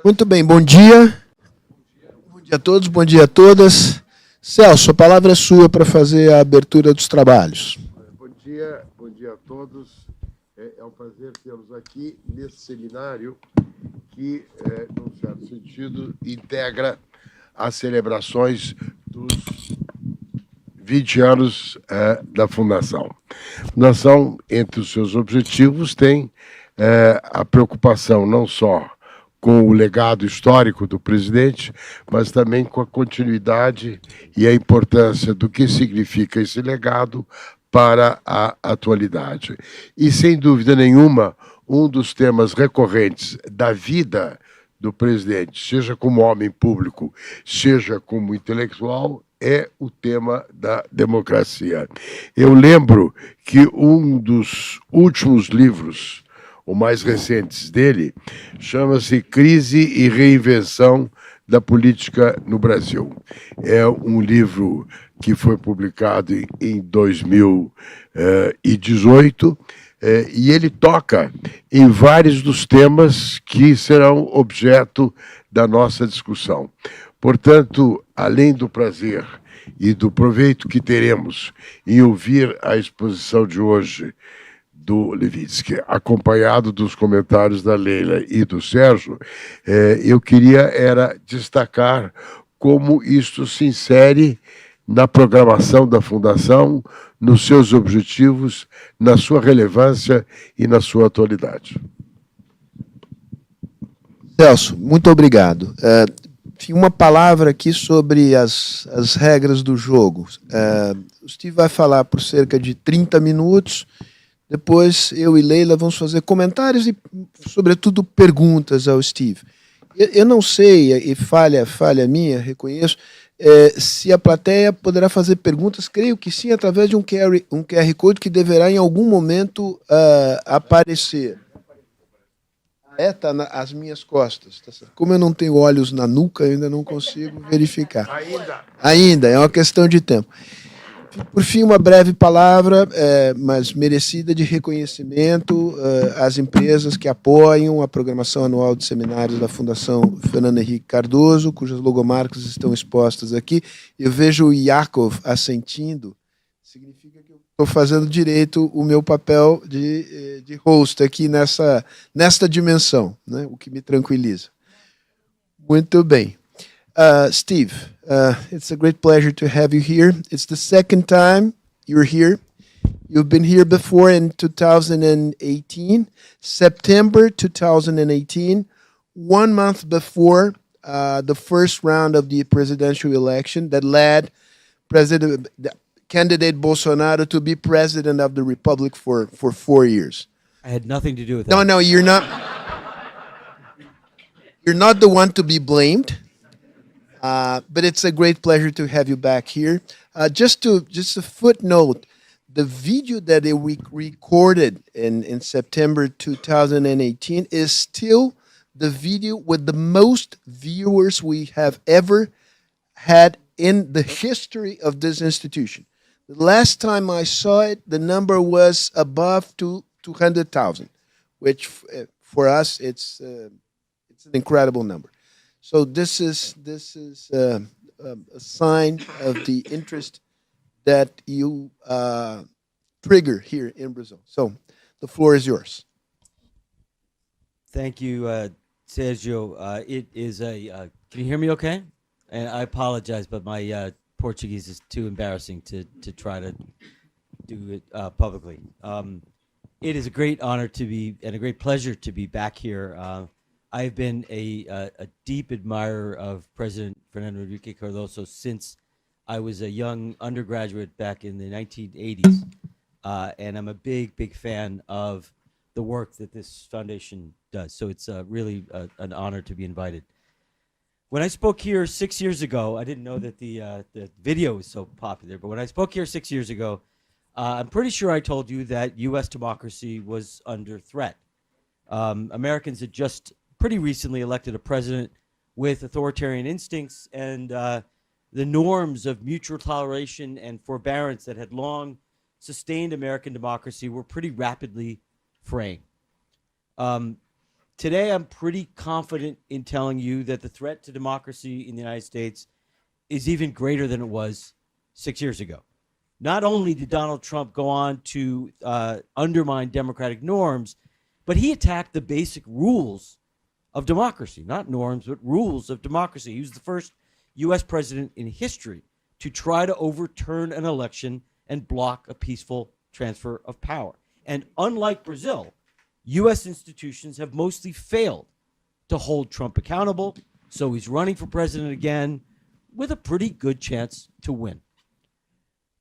Muito bem, bom dia. Bom dia a todos, bom dia a todas. Celso, a palavra é sua para fazer a abertura dos trabalhos. Bom dia a todos. É um prazer tê-los aqui nesse seminário que, num certo sentido, integra as celebrações dos 20 anos da Fundação. A Fundação, entre os seus objetivos, tem a preocupação não só com o legado histórico do presidente, mas também com a continuidade e a importância do que significa esse legado para a atualidade. E, sem dúvida nenhuma, um dos temas recorrentes da vida do presidente, seja como homem público, seja como intelectual, é o tema da democracia. Eu lembro que um dos últimos livros, o mais recentes dele, chama-se Crise e Reinvenção da Política no Brasil. É um livro que foi publicado em 2018, e ele toca em vários dos temas que serão objeto da nossa discussão. Portanto, além do prazer e do proveito que teremos em ouvir a exposição de hoje do Levitsky, acompanhado dos comentários da Leila e do Sérgio, eu queria destacar como isto se insere na programação da Fundação, nos seus objetivos, na sua relevância e na sua atualidade. Celso, muito obrigado. Uma palavra aqui sobre as regras do jogo. O Steve vai falar por cerca de 30 minutos, depois eu e Leila vamos fazer comentários e, sobretudo, perguntas ao Steve. Eu não sei, e falha minha, reconheço, se a plateia poderá fazer perguntas, creio que sim, através de um QR Code que deverá em algum momento aparecer. Está às minhas costas. Tá certo? Como eu não tenho olhos na nuca, eu ainda não consigo verificar. Ainda, é uma questão de tempo. Por fim, uma breve palavra, mas merecida, de reconhecimento às empresas que apoiam a programação anual de seminários da Fundação Fernando Henrique Cardoso, cujas logomarcas estão expostas aqui. Eu vejo o Yakov assentindo, significa que eu estou fazendo direito o meu papel de host aqui nesta dimensão, né? O que me tranquiliza. Muito bem. Steve, it's a great pleasure to have you here. It's the second time you're here. You've been here before in 2018, September 2018, 1 month before the first round of the presidential election that led candidate Bolsonaro to be president of the Republic for 4 years. I had nothing to do with that. No, you're not. You're not the one to be blamed. But it's a great pleasure to have you back here. Just a footnote, the video that we recorded in September 2018 is still the video with the most viewers we have ever had in the history of this institution. The last time I saw it, the number was above 200,000, which for us it's an incredible number. So this is a sign of the interest that you trigger here in Brazil. So the floor is yours. Thank you, Sergio. It is can you hear me okay? And I apologize, but my Portuguese is too embarrassing to try to do it publicly. It is a great honor and a great pleasure to be back here. I've been a deep admirer of President Fernando Henrique Cardoso since I was a young undergraduate back in the 1980s, and I'm a big fan of the work that this foundation does. So it's really an honor to be invited. When I spoke here 6 years ago, I didn't know that the video was so popular, but when I spoke here 6 years ago, I'm pretty sure I told you that U.S. democracy was under threat. Americans had just pretty recently elected a president with authoritarian instincts, and the norms of mutual toleration and forbearance that had long sustained American democracy were pretty rapidly fraying. Today, I'm pretty confident in telling you that the threat to democracy in the United States is even greater than it was 6 years ago. Not only did Donald Trump go on to undermine democratic norms, but he attacked the basic rules of democracy, not norms, but rules of democracy. He was the first U.S. president in history to try to overturn an election and block a peaceful transfer of power. And unlike Brazil, U.S. institutions have mostly failed to hold Trump accountable, so he's running for president again with a pretty good chance to win.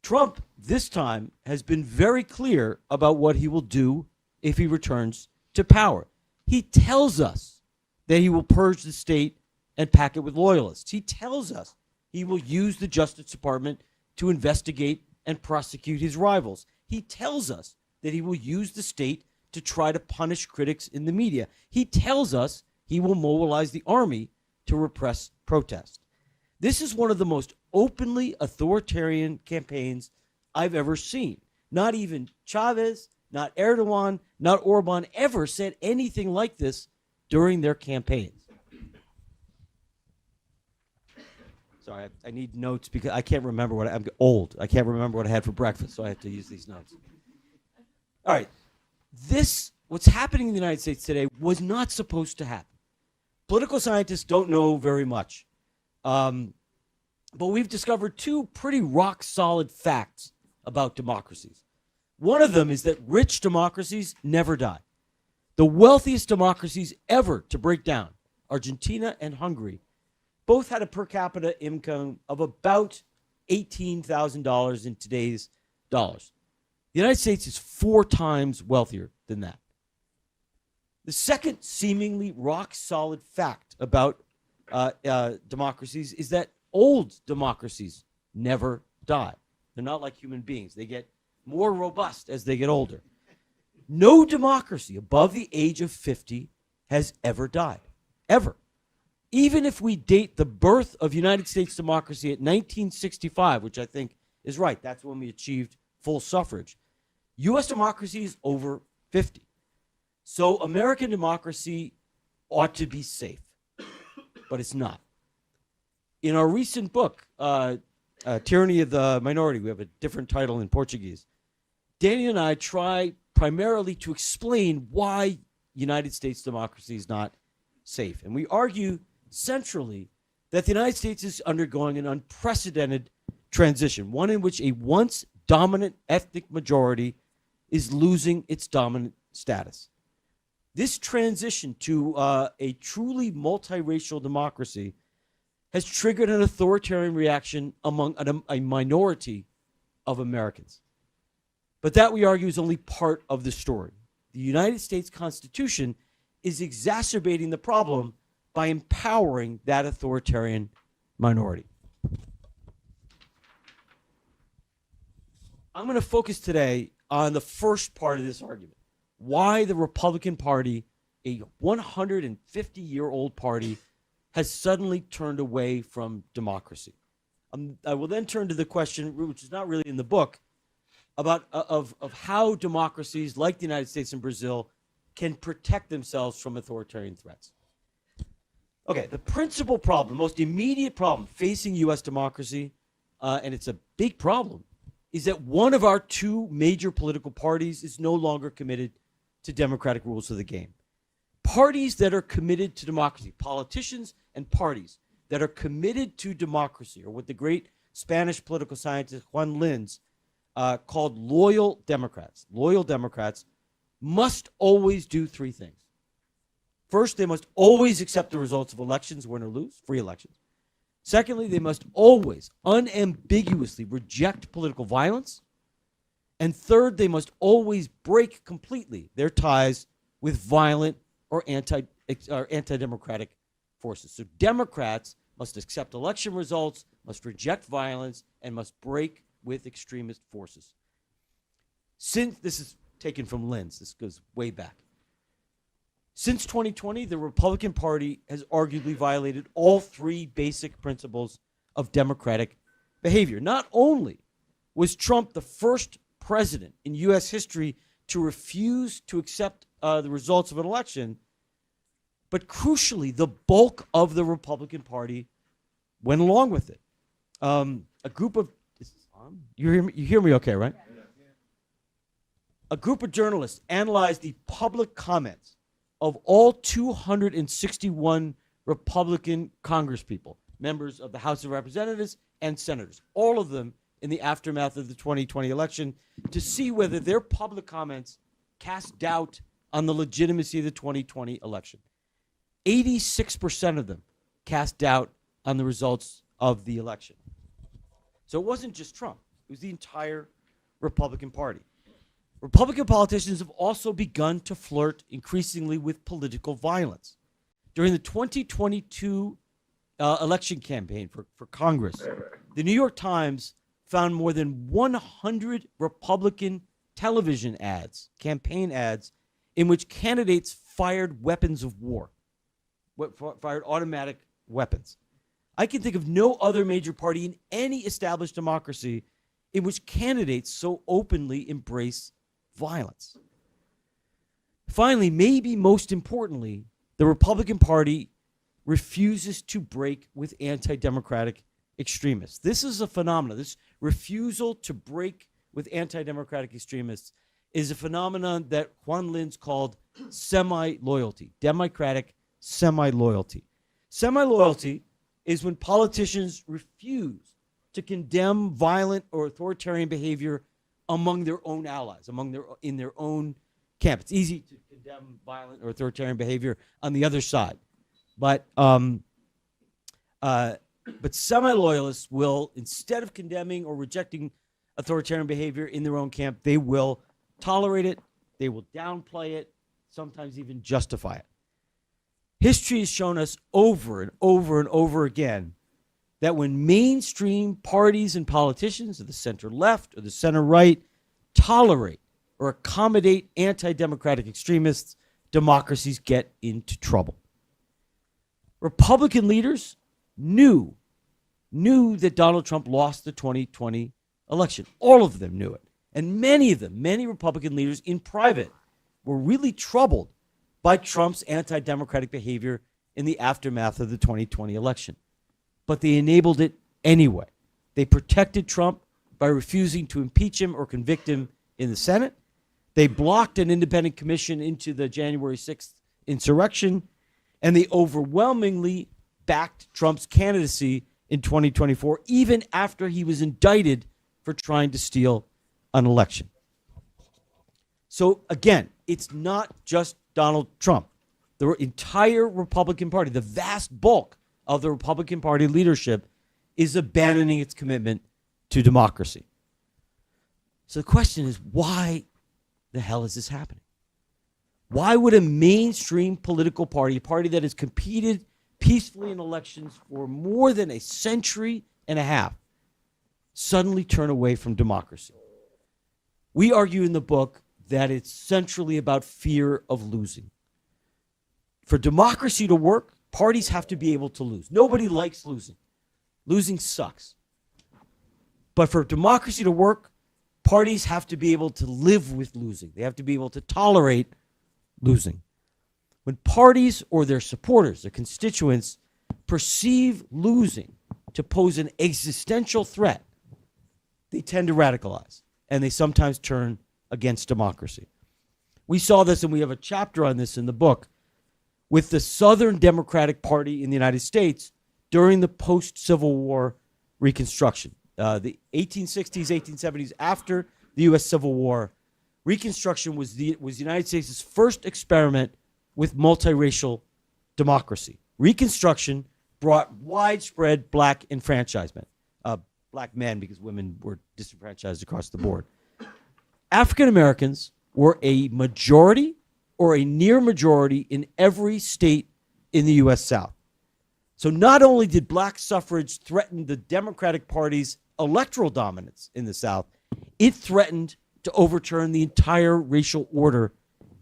Trump, this time, has been very clear about what he will do if he returns to power. He tells us that he will purge the state and pack it with loyalists. He tells us he will use the Justice Department to investigate and prosecute his rivals. He tells us that he will use the state to try to punish critics in the media. He tells us he will mobilize the army to repress protest. This is one of the most openly authoritarian campaigns I've ever seen. Not even Chavez, not Erdogan, not Orban ever said anything like this during their campaigns. Sorry, I need notes because I can't remember what I'm old. I can't remember what I had for breakfast, so I have to use these notes. All right. What's happening in the United States today was not supposed to happen. Political scientists don't know very much. But we've discovered two pretty rock-solid facts about democracies. One of them is that rich democracies never die. The wealthiest democracies ever to break down, Argentina and Hungary, both had a per capita income of about $18,000 in today's dollars. The United States is 4 times wealthier than that. The second seemingly rock-solid fact about democracies is that old democracies never die. They're not like human beings. They get more robust as they get older. No democracy above the age of 50 has ever died, ever. Even if we date the birth of United States democracy at 1965, which I think is right, that's when we achieved full suffrage, U.S. democracy is over 50. So American democracy ought to be safe, but it's not. In our recent book, Tyranny of the Minority, we have a different title in Portuguese, Daniel and I try primarily to explain why United States democracy is not safe. And we argue centrally that the United States is undergoing an unprecedented transition, one in which a once dominant ethnic majority is losing its dominant status. This transition to a truly multiracial democracy has triggered an authoritarian reaction among a minority of Americans. But that, we argue, is only part of the story. The United States Constitution is exacerbating the problem by empowering that authoritarian minority. I'm going to focus today on the first part of this argument, why the Republican Party, a 150-year-old party, has suddenly turned away from democracy. I will then turn to the question, which is not really in the book, about of how democracies like the United States and Brazil can protect themselves from authoritarian threats. Okay, the principal problem, the most immediate problem facing U.S. democracy, and it's a big problem, is that one of our 2 major political parties is no longer committed to democratic rules of the game. Parties that are committed to democracy, politicians and parties that are committed to democracy, or what the great Spanish political scientist Juan Linz called loyal Democrats. Loyal Democrats must always do 3 things. First, they must always accept the results of elections, win or lose, free elections. Secondly, they must always unambiguously reject political violence. And third, they must always break completely their ties with violent or anti-democratic forces. So Democrats must accept election results, must reject violence, and must break with extremist forces. Since this is taken from Linz, this goes way back. Since 2020, the Republican Party has arguably violated all 3 basic principles of democratic behavior. Not only was Trump the first president in U.S. history to refuse to accept the results of an election, But crucially, the bulk of the Republican Party went along with it. A group of, is this on? You hear me okay, right? A group of journalists analyzed the public comments of all 261 Republican congresspeople, members of the House of Representatives and senators, all of them in the aftermath of the 2020 election, to see whether their public comments cast doubt on the legitimacy of the 2020 election. 86% of them cast doubt on the results of the election. So it wasn't just Trump. It was the entire Republican Party. Republican politicians have also begun to flirt increasingly with political violence. During the 2022 election campaign for Congress, the New York Times found more than 100 Republican television ads, campaign ads, in which candidates fired weapons of war, fired automatic weapons. I can think of no other major party in any established democracy in which candidates so openly embrace violence. Finally, maybe most importantly, the Republican Party refuses to break with anti-democratic extremists. This is a phenomenon. This refusal to break with anti-democratic extremists is a phenomenon that Juan Linz called semi-loyalty, democratic semi-loyalty. Semi-loyalty is when politicians refuse to condemn violent or authoritarian behavior among their own allies, in their own camp. It's easy to condemn violent or authoritarian behavior on the other side, but semi-loyalists will, instead of condemning or rejecting authoritarian behavior in their own camp, they will tolerate it, they will downplay it, sometimes even justify it. History has shown us over and over and over again that when mainstream parties and politicians of the center left or the center right tolerate or accommodate anti-democratic extremists, democracies get into trouble. Republican leaders knew that Donald Trump lost the 2020 election. All of them knew it. And many Republican leaders in private were really troubled by Trump's anti-democratic behavior in the aftermath of the 2020 election. But they enabled it anyway. They protected Trump by refusing to impeach him or convict him in the Senate. They blocked an independent commission into the January 6th insurrection, and they overwhelmingly backed Trump's candidacy in 2024, even after he was indicted for trying to steal an election. So again, it's not just Donald Trump. The entire Republican Party, the vast bulk of the Republican Party leadership, is abandoning its commitment to democracy. So the question is, why the hell is this happening? Why would a mainstream political party, a party that has competed peacefully in elections for more than a century and a half, suddenly turn away from democracy? We argue in the book that it's centrally about fear of losing. For democracy to work, parties have to be able to lose. Nobody likes losing. Losing sucks. But for democracy to work, parties have to be able to live with losing. They have to be able to tolerate losing. When parties or their supporters, their constituents, perceive losing to pose an existential threat, they tend to radicalize, and they sometimes turn against democracy. We saw this, and we have a chapter on this in the book, with the Southern Democratic Party in the United States during the post-Civil War Reconstruction. The 1860s, 1870s, after the U.S. Civil War, Reconstruction was the United States' first experiment with multiracial democracy. Reconstruction brought widespread black enfranchisement. Black men, because women were disenfranchised across the board. African Americans were a majority or a near majority in every state in the U.S. South. So not only did black suffrage threaten the Democratic Party's electoral dominance in the South, it threatened to overturn the entire racial order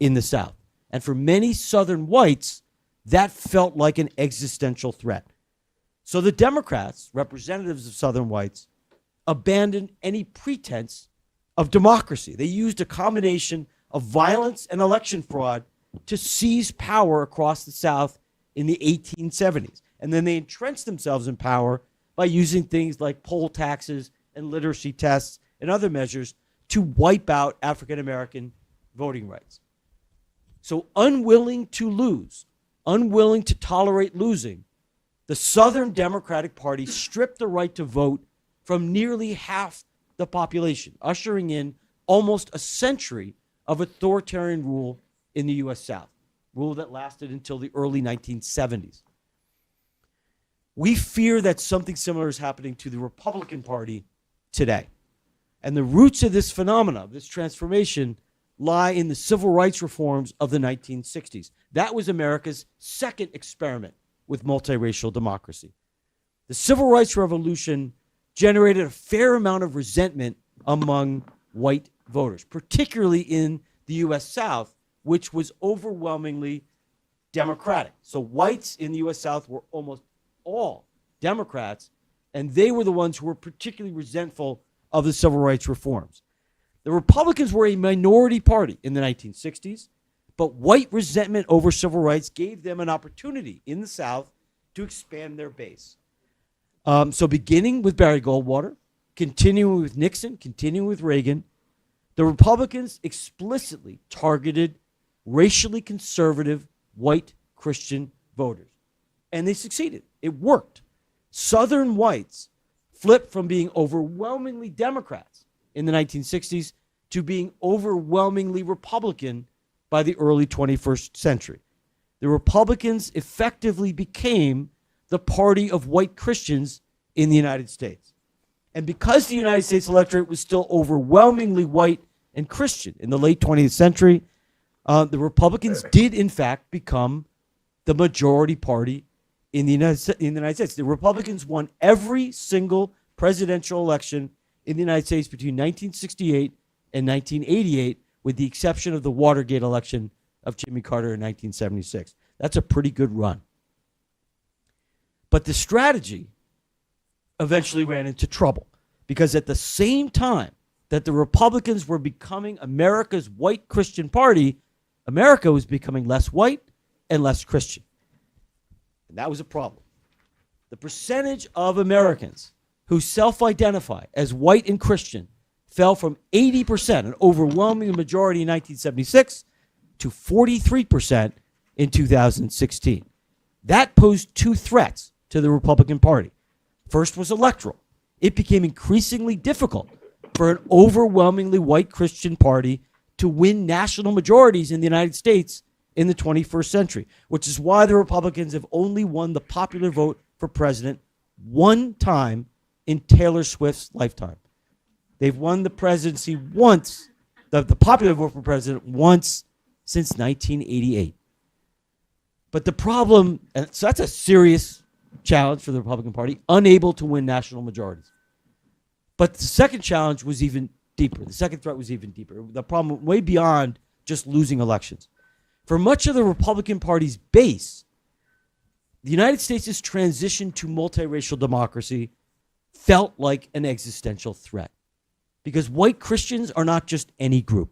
in the South. And for many Southern whites, that felt like an existential threat. So the Democrats, representatives of Southern whites, abandoned any pretense of democracy. They used a combination of violence and election fraud to seize power across the South in the 1870s. And then they entrenched themselves in power by using things like poll taxes and literacy tests and other measures to wipe out African American voting rights. So unwilling to lose, unwilling to tolerate losing, the Southern Democratic Party stripped the right to vote from nearly half the population, ushering in almost a century of authoritarian rule in the U.S. South, rule that lasted until the early 1970s. We fear that something similar is happening to the Republican Party today. And the roots of this phenomenon, this transformation, lie in the civil rights reforms of the 1960s. That was America's second experiment with multiracial democracy. The civil rights revolution generated a fair amount of resentment among white voters, particularly in the U.S. South, which was overwhelmingly Democratic. So whites in the U.S. South were almost all Democrats, and they were the ones who were particularly resentful of the civil rights reforms. The Republicans were a minority party in the 1960s, but white resentment over civil rights gave them an opportunity in the South to expand their base. So beginning with Barry Goldwater, continuing with Nixon, continuing with Reagan, the Republicans explicitly targeted racially conservative white Christian voters. And they succeeded. It worked. Southern whites flipped from being overwhelmingly Democrats in the 1960s to being overwhelmingly Republican by the early 21st century. The Republicans effectively became the party of white Christians in the United States. And because the United States electorate was still overwhelmingly white and Christian in the late 20th century, the Republicans did, in fact, become the majority party in the United States. The Republicans won every single presidential election in the United States between 1968 and 1988, with the exception of the Watergate election of Jimmy Carter in 1976. That's a pretty good run. But the strategy eventually ran into trouble, because at the same time that the Republicans were becoming America's white Christian party, America was becoming less white and less Christian. And that was a problem. The percentage of Americans who self-identify as white and Christian fell from 80%, an overwhelming majority in 1976, to 43% in 2016. That posed two threats to the Republican Party. First was electoral. It became increasingly difficult for an overwhelmingly white Christian party to win national majorities in the United States in the 21st century, which is why the Republicans have only won the popular vote for president one time in Taylor Swift's lifetime. They've won the presidency once, the popular vote for president once since 1988. But the problem, and so that's a serious challenge for the Republican Party, unable to win national majorities. But the second challenge was even deeper. The second threat was even deeper. The problem way beyond just losing elections. For much of the Republican Party's base, the United States' transition to multiracial democracy felt like an existential threat, because white Christians are not just any group.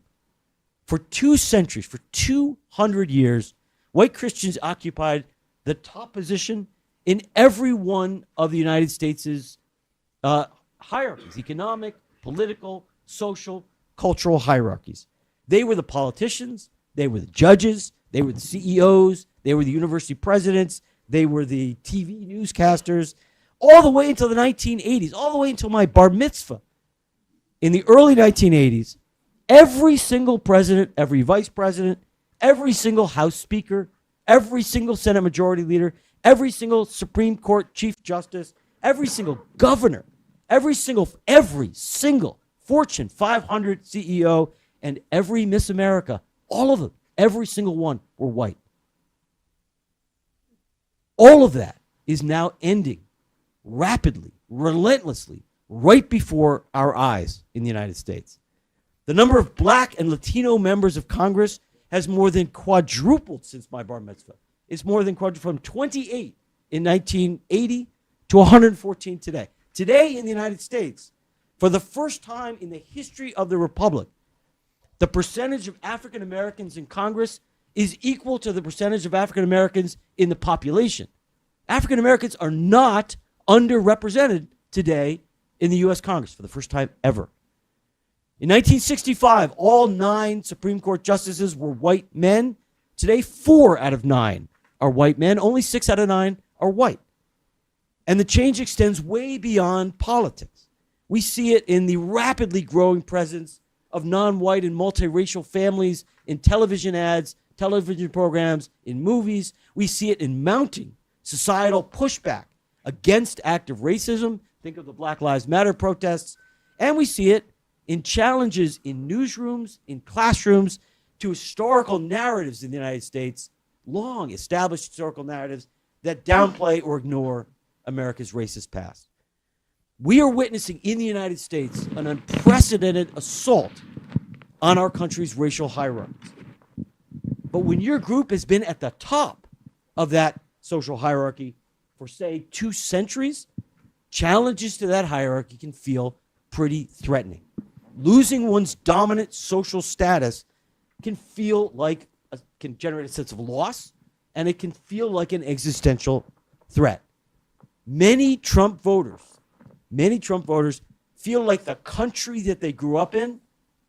For 2 centuries, for 200 years, white Christians occupied the top position in every one of the United States' hierarchies, economic, political, social, cultural hierarchies. They were the politicians, they were the judges, they were the CEOs, they were the university presidents, they were the TV newscasters, all the way until the 1980s, all the way until my bar mitzvah. In the early 1980s, every single president, every vice president, every single House Speaker, every single Senate Majority Leader, every single Supreme Court Chief Justice, every single governor, every single Fortune 500 CEO, and every Miss America, all of them, every single one were white. All of that is now ending rapidly, relentlessly, right before our eyes in the United States. The number of black and Latino members of Congress has more than quadrupled since my bar mitzvah. It's more than quadrupled, from 28 in 1980 to 114 today. Today in the United States, for the first time in the history of the Republic, the percentage of African Americans in Congress is equal to the percentage of African Americans in the population. African Americans are not underrepresented today in the U.S. Congress for the first time ever. In 1965, all 9 Supreme Court justices were white men. Today, 4 out of 9 are white men. Only 6 out of 9 are white. And the change extends way beyond politics. We see it in the rapidly growing presence of non-white and multiracial families in television ads, television programs, in movies. We see it in mounting societal pushback against active racism. Think of the Black Lives Matter protests. And we see it in challenges in newsrooms, in classrooms, to historical narratives in the United States, long established historical narratives that downplay or ignore America's racist past. We are witnessing in the United States an unprecedented assault on our country's racial hierarchies. But when your group has been at the top of that social hierarchy for, say, 2 centuries, challenges to that hierarchy can feel pretty threatening. Losing one's dominant social status can feel like, can generate a sense of loss, and it can feel like an existential threat. Many Trump voters feel like the country that they grew up in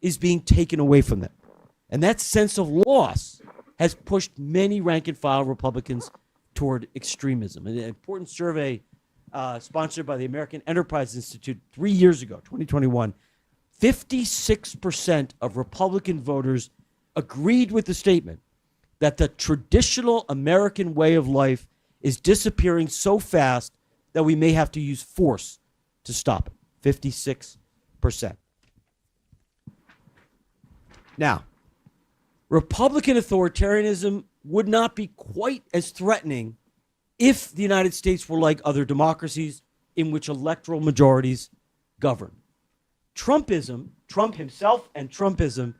is being taken away from them. And that sense of loss has pushed many rank and file Republicans toward extremism. An important survey sponsored by the American Enterprise Institute 3 years ago, 2021, 56% of Republican voters agreed with the statement that the traditional American way of life is disappearing so fast that we may have to use force to stop it. 56%. Now, Republican authoritarianism would not be quite as threatening if the United States were like other democracies in which electoral majorities govern. Trumpism, Trump himself and Trumpism,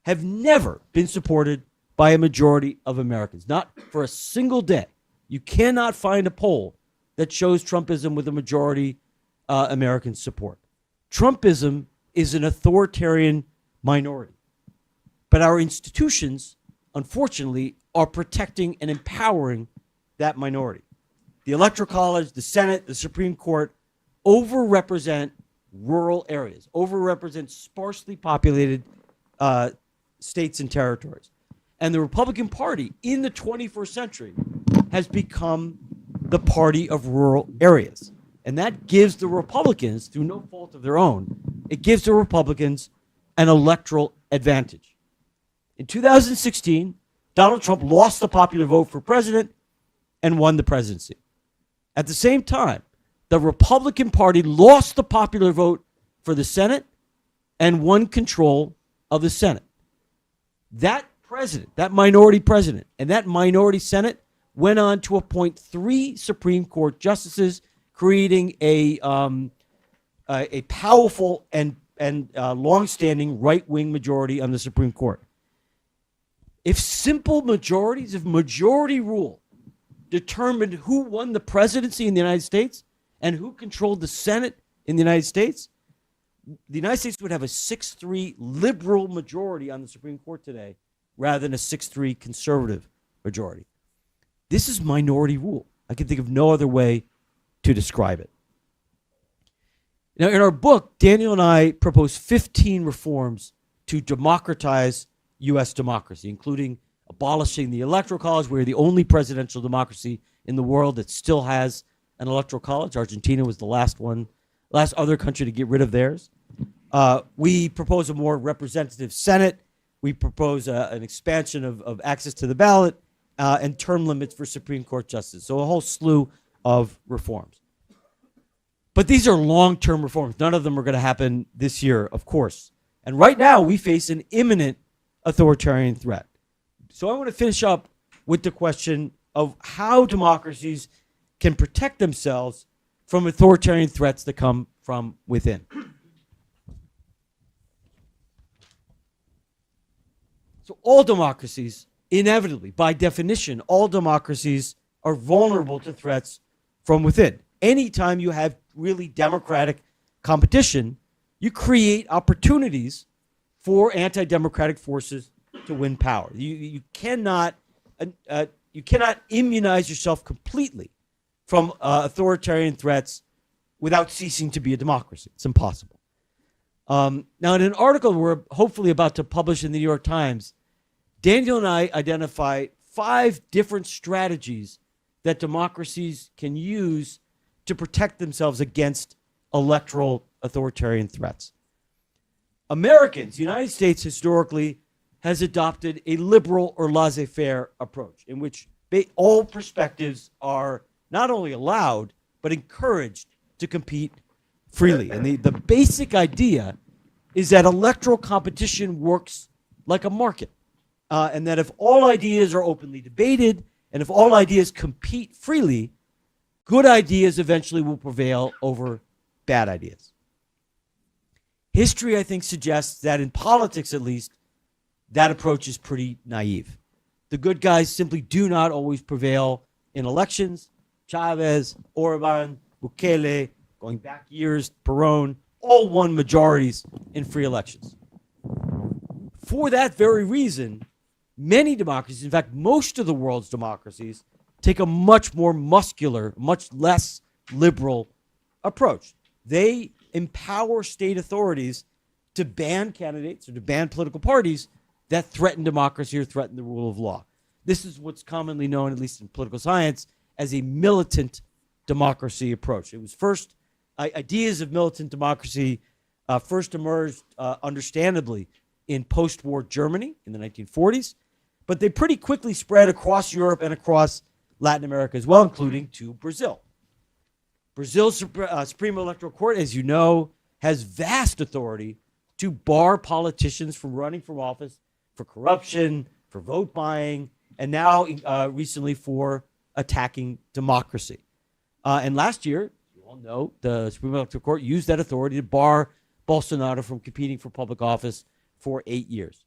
have never been supported by a majority of Americans, not for a single day. You cannot find a poll that shows Trumpism with a majority American support. Trumpism is an authoritarian minority. But our institutions, unfortunately, are protecting and empowering that minority. The Electoral College, the Senate, the Supreme Court overrepresent rural areas, overrepresent sparsely populated states and territories. And the Republican Party in the 21st century has become the party of rural areas. And that gives the Republicans, through no fault of their own, it gives the Republicans an electoral advantage. In 2016, Donald Trump lost the popular vote for president and won the presidency. At the same time, the Republican Party lost the popular vote for the Senate and won control of the Senate. That president, that minority president, and that minority Senate went on to appoint 3 Supreme Court justices, creating a powerful and long-standing right-wing majority on the Supreme Court. If simple majorities, if majority rule determined who won the presidency in the United States and who controlled the Senate in the United States would have a 6-3 liberal majority on the Supreme Court today rather than a 6-3 conservative majority. This is minority rule. I can think of no other way to describe it. Now, in our book, Daniel and I propose 15 reforms to democratize U.S. democracy, including abolishing the Electoral College. We're the only presidential democracy in the world that still has an Electoral College. Argentina was the last other country to get rid of theirs. We propose a more representative Senate. We propose an expansion of access to the ballot and term limits for Supreme Court justices. So a whole slew of reforms. But these are long-term reforms. None of them are going to happen this year, of course. And right now, we face an imminent authoritarian threat. So I want to finish up with the question of how democracies can protect themselves from authoritarian threats that come from within. So all democracies, inevitably, by definition, all democracies are vulnerable to threats from within. Anytime you have really democratic competition, you create opportunities for anti-democratic forces to win power. You cannot immunize yourself completely from authoritarian threats without ceasing to be a democracy. It's impossible. Now, in an article we're hopefully about to publish in the New York Times, Daniel and I identify 5 different strategies that democracies can use to protect themselves against electoral authoritarian threats. Americans, the United States historically has adopted a liberal or laissez-faire approach in which all perspectives are not only allowed, but encouraged to compete freely. And the basic idea is that electoral competition works like a market. And that if all ideas are openly debated, and if all ideas compete freely, good ideas eventually will prevail over bad ideas. History, I think, suggests that in politics, at least, that approach is pretty naive. The good guys simply do not always prevail in elections. Chavez, Orban, Bukele, going back years, Perón, all won majorities in free elections. For that very reason, many democracies, in fact, most of the world's democracies, take a much more muscular, much less liberal approach. They empower state authorities to ban candidates or to ban political parties that threaten democracy or threaten the rule of law. This is what's commonly known, at least in political science, as a militant democracy approach. It was first, ideas of militant democracy first emerged, understandably, in post-war Germany in the 1940s, but they pretty quickly spread across Europe and across Latin America as well, including to Brazil. Brazil's Supreme Electoral Court, as you know, has vast authority to bar politicians from running for office for corruption, for vote buying, and now recently for attacking democracy. And last year, you all know, the Supreme Electoral Court used that authority to bar Bolsonaro from competing for public office for 8 years.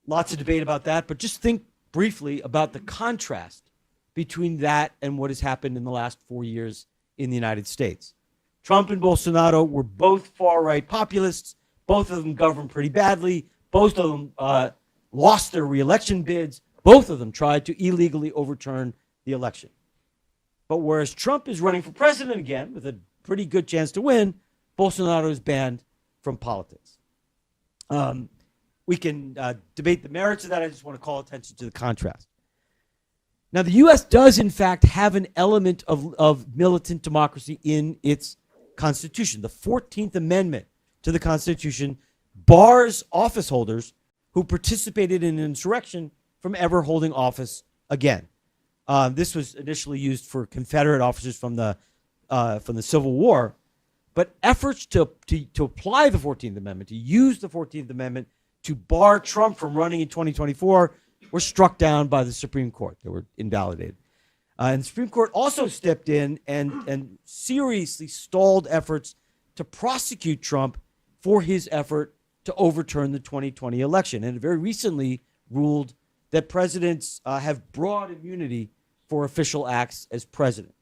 Lots of debate about that, but just think briefly about the contrast between that and what has happened in the last 4 years in the United States. Trump and Bolsonaro were both far-right populists. Both of them governed pretty badly. Both of them lost their re-election bids. Both of them tried to illegally overturn the election. But whereas Trump is running for president again with a pretty good chance to win, Bolsonaro is banned from politics. We can debate the merits of that. I just want to call attention to the contrast. Now, the U.S. does, in fact, have an element of militant democracy in its Constitution. The 14th Amendment to the Constitution bars office holders who participated in an insurrection from ever holding office again. This was initially used for Confederate officers from the Civil War, but efforts to apply the 14th Amendment, to use the 14th Amendment to bar Trump from running in 2024 were struck down by the Supreme Court. They were invalidated. And the Supreme Court also stepped in and seriously stalled efforts to prosecute Trump for his effort to overturn the 2020 election. And it very recently ruled that presidents have broad immunity for official acts as president.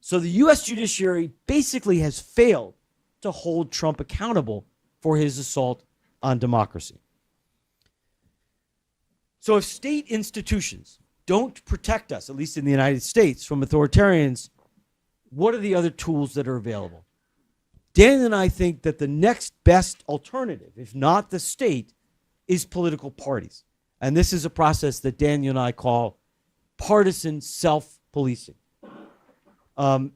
So the U.S. judiciary basically has failed to hold Trump accountable for his assault on democracy. So if state institutions don't protect us, at least in the United States, from authoritarians, what are the other tools that are available? Dan and I think that the next best alternative, if not the state, is political parties. And this is a process that Daniel and I call partisan self-policing.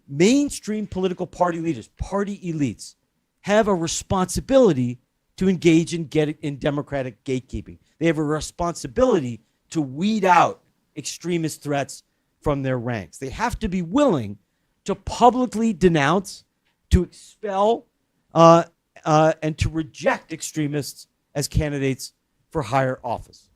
Mainstream political party leaders, party elites, have a responsibility to engage in democratic gatekeeping. They have a responsibility to weed out extremist threats from their ranks. They have to be willing to publicly denounce, to expel, and to reject extremists as candidates for higher office.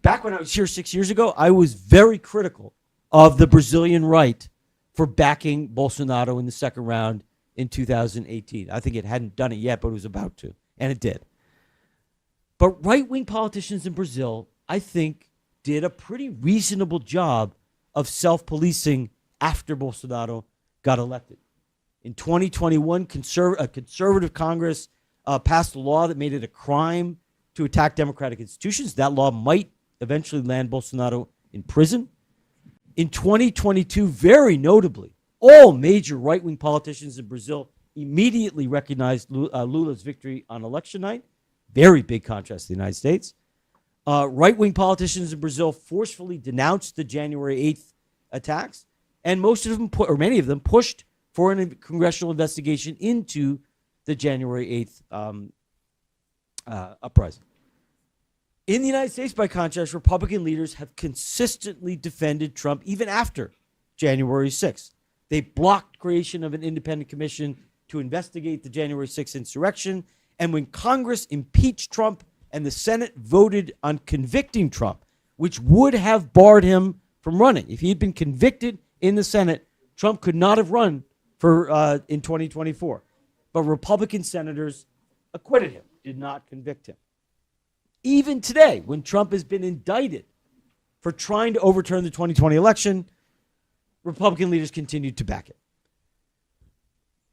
Back when I was here 6 years ago, I was very critical of the Brazilian right for backing Bolsonaro in the second round in 2018. I think it hadn't done it yet, but it was about to, and it did. But right-wing politicians in Brazil, I think, did a pretty reasonable job of self-policing after Bolsonaro got elected. In 2021, a conservative Congress passed a law that made it a crime to attack democratic institutions. That law might eventually land Bolsonaro in prison. In 2022, very notably, all major right-wing politicians in Brazil immediately recognized Lula's victory on election night. Very big contrast to the United States. Right-wing politicians in Brazil forcefully denounced the January 8th attacks, and most of them, or many of them, pushed for a congressional investigation into the January 8th uprising. In the United States, by contrast, Republican leaders have consistently defended Trump even after January 6th. They blocked creation of an independent commission to investigate the January 6th insurrection. And when Congress impeached Trump and the Senate voted on convicting Trump, which would have barred him from running. If he had been convicted in the Senate, Trump could not have run for in 2024. But Republican senators acquitted him, did not convict him. Even today, when Trump has been indicted for trying to overturn the 2020 election, Republican leaders continue to back it.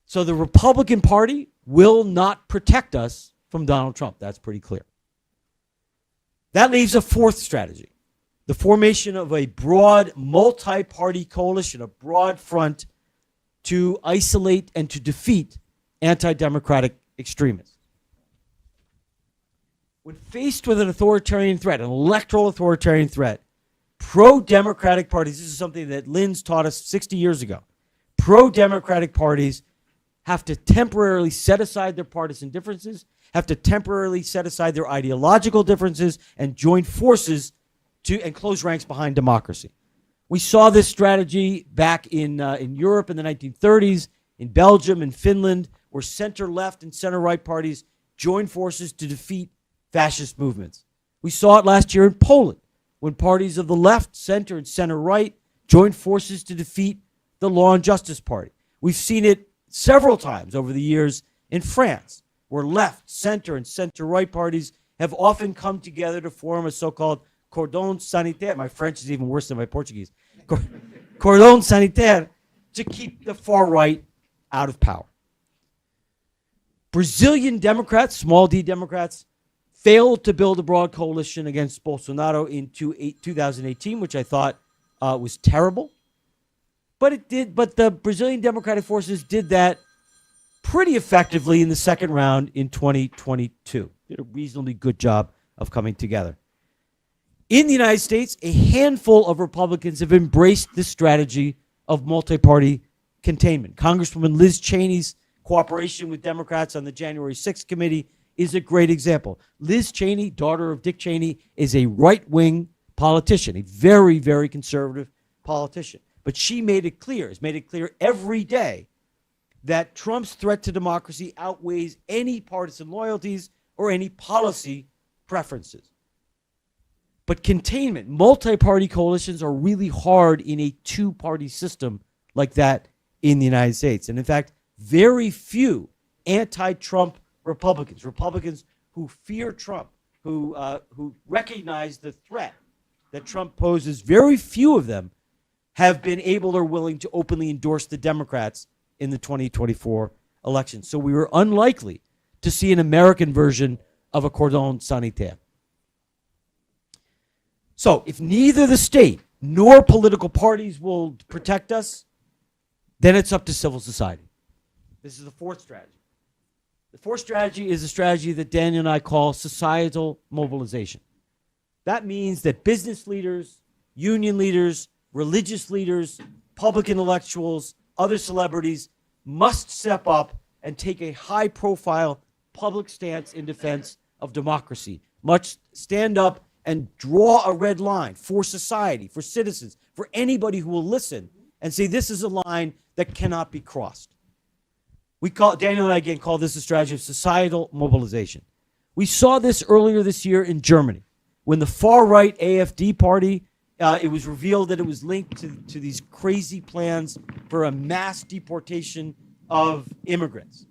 So the Republican Party will not protect us from Donald Trump. That's pretty clear. That leaves a fourth strategy, the formation of a broad multi-party coalition, a broad front to isolate and to defeat anti-democratic extremists. When faced with an authoritarian threat, an electoral authoritarian threat, pro-democratic parties, this is something that Linz taught us 60 years ago, pro-democratic parties have to temporarily set aside their partisan differences, have to temporarily set aside their ideological differences, and join forces and close ranks behind democracy. We saw this strategy back in Europe in the 1930s, in Belgium and Finland, where center-left and center-right parties joined forces to defeat fascist movements. We saw it last year in Poland, when parties of the left, center, and center-right joined forces to defeat the Law and Justice Party. We've seen it several times over the years in France, where left, center, and center-right parties have often come together to form a so-called cordon sanitaire. My French is even worse than my Portuguese. Cordon sanitaire, to keep the far right out of power. Brazilian Democrats, small d Democrats, failed to build a broad coalition against Bolsonaro in 2018, which I thought was terrible. But the Brazilian Democratic Forces did that pretty effectively in the second round in 2022. Did a reasonably good job of coming together. In the United States, a handful of Republicans have embraced this strategy of multi-party containment. Congresswoman Liz Cheney's cooperation with Democrats on the January 6th committee is a great example. Liz Cheney, daughter of Dick Cheney, is a right-wing politician, a very, very conservative politician. But she made it clear, has made it clear every day, that Trump's threat to democracy outweighs any partisan loyalties or any policy preferences. But containment, multi-party coalitions are really hard in a two-party system like that in the United States. And in fact, very few anti-Trump Republicans who fear Trump, who recognize the threat that Trump poses, very few of them have been able or willing to openly endorse the Democrats in the 2024 election. So we were unlikely to see an American version of a cordon sanitaire. So if neither the state nor political parties will protect us, then it's up to civil society. This is the fourth strategy. The fourth strategy is a strategy that Daniel and I call societal mobilization. That means that business leaders, union leaders, religious leaders, public intellectuals, other celebrities must step up and take a high-profile public stance in defense of democracy, must stand up and draw a red line for society, for citizens, for anybody who will listen and say this is a line that cannot be crossed. Daniel and I again call this a strategy of societal mobilization. We saw this earlier this year in Germany when the far-right AfD party, it was revealed that it was linked to these crazy plans for a mass deportation of immigrants.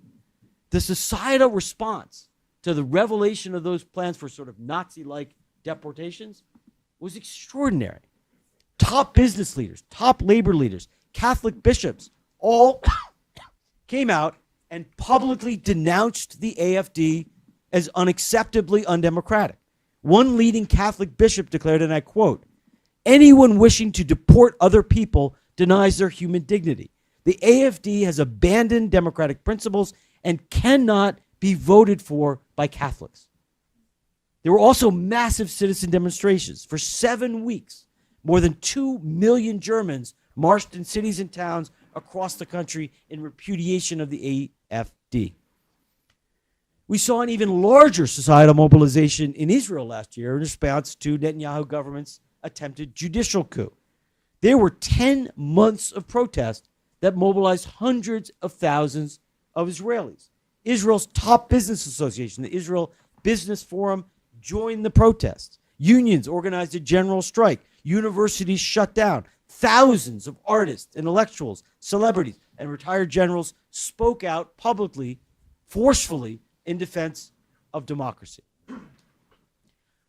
The societal response to the revelation of those plans for sort of Nazi-like deportations was extraordinary. Top business leaders, top labor leaders, Catholic bishops all came out and publicly denounced the AFD as unacceptably undemocratic. One leading Catholic bishop declared, and I quote, "Anyone wishing to deport other people denies their human dignity. The AFD has abandoned democratic principles and cannot be voted for by Catholics." There were also massive citizen demonstrations. For 7 weeks, more than 2 million Germans marched in cities and towns across the country in repudiation of the AFD. We saw an even larger societal mobilization in Israel last year in response to Netanyahu government's attempted judicial coup. There were 10 months of protest that mobilized hundreds of thousands of Israelis. Israel's top business association, the Israel Business Forum, joined the protests. Unions organized a general strike. Universities shut down. Thousands of artists, intellectuals, celebrities, and retired generals spoke out publicly, forcefully, in defense of democracy.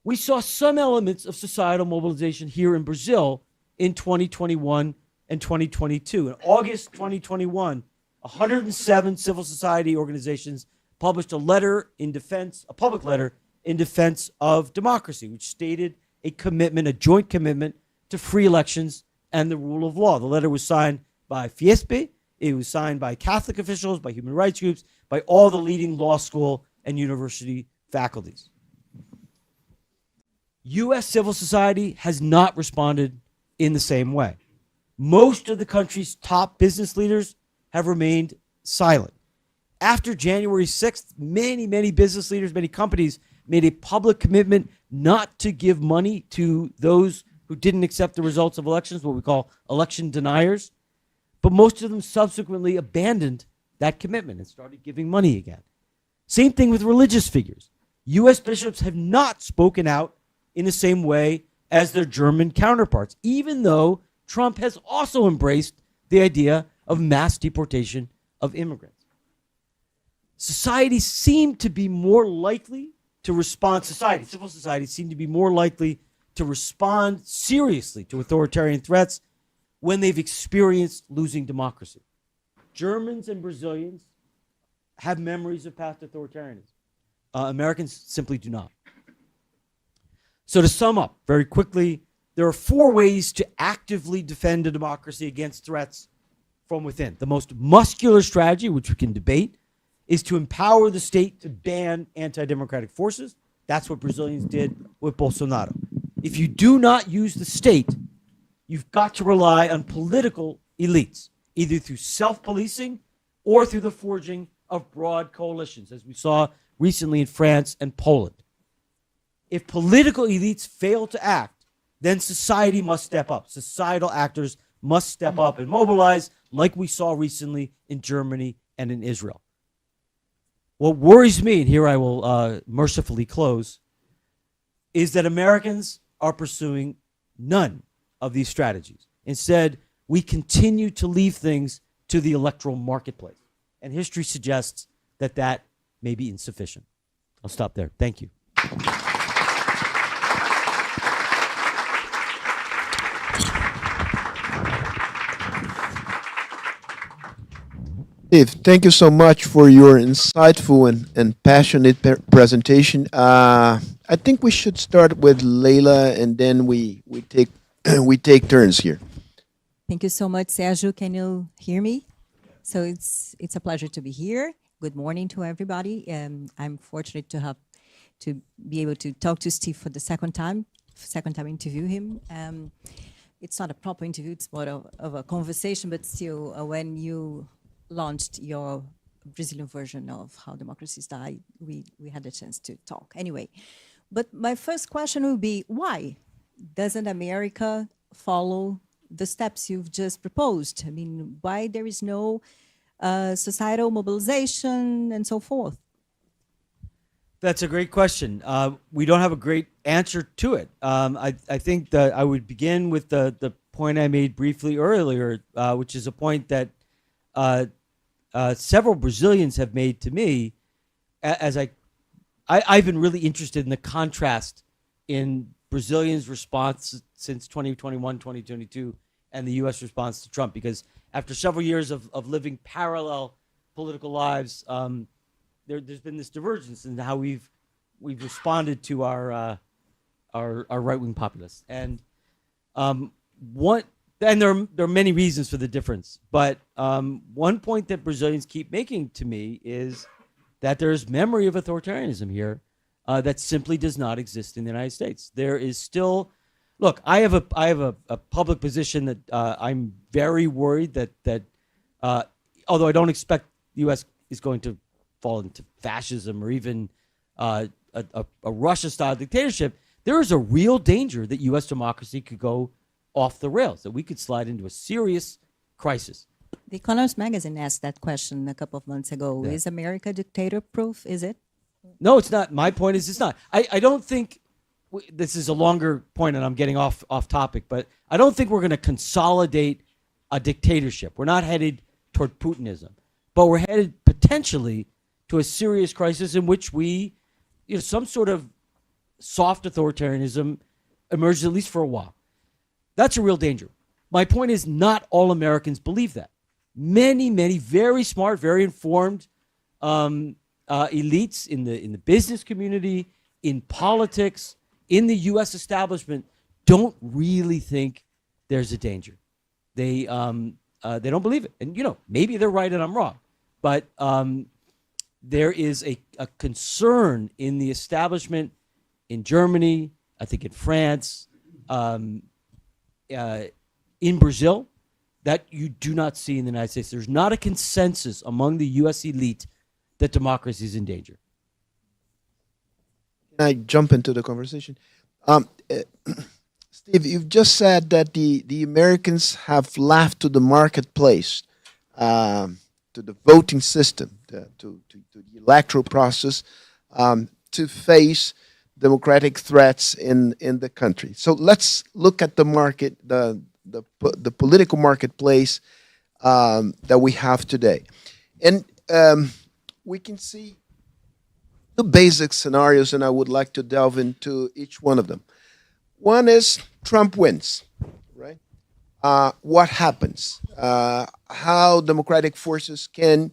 We saw some elements of societal mobilization here in Brazil in 2021 and 2022. In August 2021, 107 civil society organizations published a public letter in defense of democracy, which stated a joint commitment to free elections and the rule of law. The letter was signed by Fiesp, it was signed by Catholic officials, by human rights groups, by all the leading law school and university faculties. U.S. civil society has not responded in the same way. Most of the country's top business leaders have remained silent. After January 6th, many business leaders, many companies made a public commitment not to give money to those who didn't accept the results of elections, what we call election deniers. But most of them subsequently abandoned that commitment and started giving money again. Same thing with religious figures. U.S. bishops have not spoken out in the same way as their German counterparts, even though Trump has also embraced the idea of mass deportation of immigrants. Society seemed to be more likely to respond, civil society seemed to be more likely to respond seriously to authoritarian threats when they've experienced losing democracy. Germans and Brazilians have memories of past authoritarianism. Americans simply do not. So to sum up very quickly, there are 4 ways to actively defend a democracy against threats from within. The most muscular strategy, which we can debate, is to empower the state to ban anti-democratic forces. That's what Brazilians did with Bolsonaro. If you do not use the state, you've got to rely on political elites, either through self-policing or through the forging of broad coalitions, as we saw recently in France and Poland. If political elites fail to act, then society must step up. Societal actors must step up and mobilize, like we saw recently in Germany and in Israel. What worries me, and here I will mercifully close, is that Americans are pursuing none of these strategies. Instead, we continue to leave things to the electoral marketplace. And history suggests that that may be insufficient. I'll stop there. Thank you. Steve, thank you so much for your insightful and passionate presentation. I think we should start with Leila, and then we take we take turns here. Thank you so much, Sergio. Can you hear me? So it's a pleasure to be here. Good morning to everybody. I'm fortunate to be able to talk to Steve for the second time interview him. It's not a proper interview, it's more of a conversation, but still, when you launched your Brazilian version of How Democracies Die, we had a chance to talk. Anyway, but my first question would be, why doesn't America follow the steps you've just proposed? I mean, why there is no societal mobilization and so forth? That's a great question. We don't have a great answer to it. I think that I would begin with the point I made briefly earlier, which is a point that several Brazilians have made to me, as I've been really interested in the contrast in Brazilians' response since 2021, 2022, and the U.S. response to Trump, because after several years of living parallel political lives, there's been this divergence in how we've responded to our right-wing populists, and there are many reasons for the difference. But one point that Brazilians keep making to me is that there's memory of authoritarianism here that simply does not exist in the United States. There is still, look, I have a public position that I'm very worried that although I don't expect the U.S. is going to fall into fascism or even a Russia-style dictatorship, there is a real danger that U.S. democracy could go off the rails, that we could slide into a serious crisis. The Economist magazine asked that question a couple of months ago. Yeah. Is America dictator-proof? Is it? No, it's not. My point is it's not. I don't think, this is a longer point and I'm getting off topic, but I don't think we're going to consolidate a dictatorship. We're not headed toward Putinism, but we're headed potentially to a serious crisis in which some sort of soft authoritarianism emerges, at least for a while. That's a real danger. My point is not all Americans believe that. Many, many very smart, very informed elites in the business community, in politics, in the U.S. establishment don't really think there's a danger. They don't believe it. And, maybe they're right and I'm wrong. But there is a concern in the establishment in Germany, I think in France, in Brazil, that you do not see in the United States. There's not a consensus among the U.S. elite that democracy is in danger. Can I jump into the conversation? Steve, you've just said that the Americans have left to the marketplace, to the voting system, to the electoral process, to face democratic threats in the country. So let's look at the market, the political marketplace that we have today. And we can see the basic scenarios, and I would like to delve into each one of them. One is Trump wins, right? What happens? How democratic forces can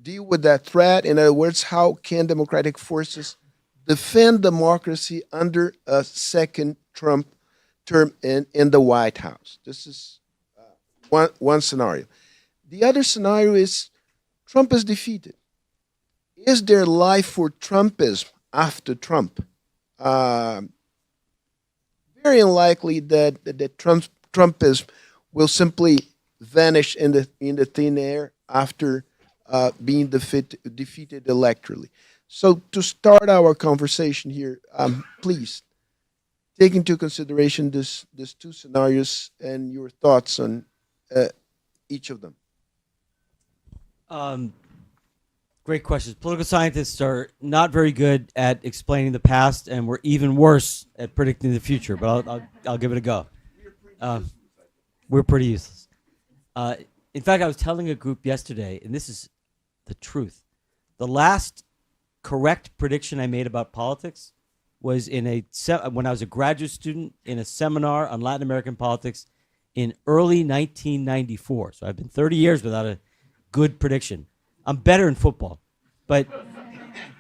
deal with that threat? In other words, how can democratic forces defend democracy under a second Trump term in the White House? This is one scenario. The other scenario is Trump is defeated. Is there life for Trumpism after Trump? Very unlikely that Trumpism will simply vanish in the thin air after being defeated electorally. So to start our conversation here, please take into consideration these two scenarios and your thoughts on each of them. Great questions. Political scientists are not very good at explaining the past, and we're even worse at predicting the future. But I'll give it a go. We're pretty useless. In fact, I was telling a group yesterday, and this is the truth. The last correct prediction I made about politics was when I was a graduate student in a seminar on Latin American politics in early 1994. So I've been 30 years without a good prediction. I'm better in football. But